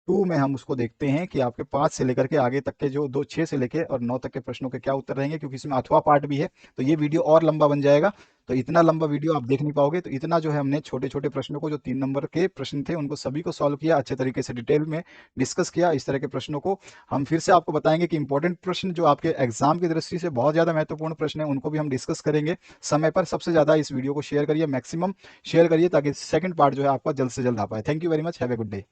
2 में हम उसको देखते हैं कि आपके 5 से लेकर के आगे तक के जो 6 से लेकर और 9 तक के प्रश्नों के क्या उत्तर रहेंगे, क्योंकि इसमें अथवा पार्ट भी है, तो ये वीडियो और लंबा बन जाएगा। तो इतना लंबा वीडियो आप देख नहीं पाओगे, तो इतना जो है हमने छोटे छोटे प्रश्नों को, जो 3 नंबर के प्रश्न थे उनको सभी को सॉल्व किया, अच्छे तरीके से डिटेल में डिस्कस किया। इस तरह के प्रश्नों को हम फिर से आपको बताएंगे कि इंपॉर्टेंट प्रश्न जो आपके एग्जाम की दृष्टि से बहुत ज्यादा महत्वपूर्ण प्रश्न है, उनको भी हम डिस्कस करेंगे समय पर। सबसे ज्यादा इस वीडियो को शेयर करिए, मैक्सिमम शेयर करिए, ताकि सेकंड पार्ट जो है आपका जल्द से जल्द आ पाए। Thank you very much, have a good day.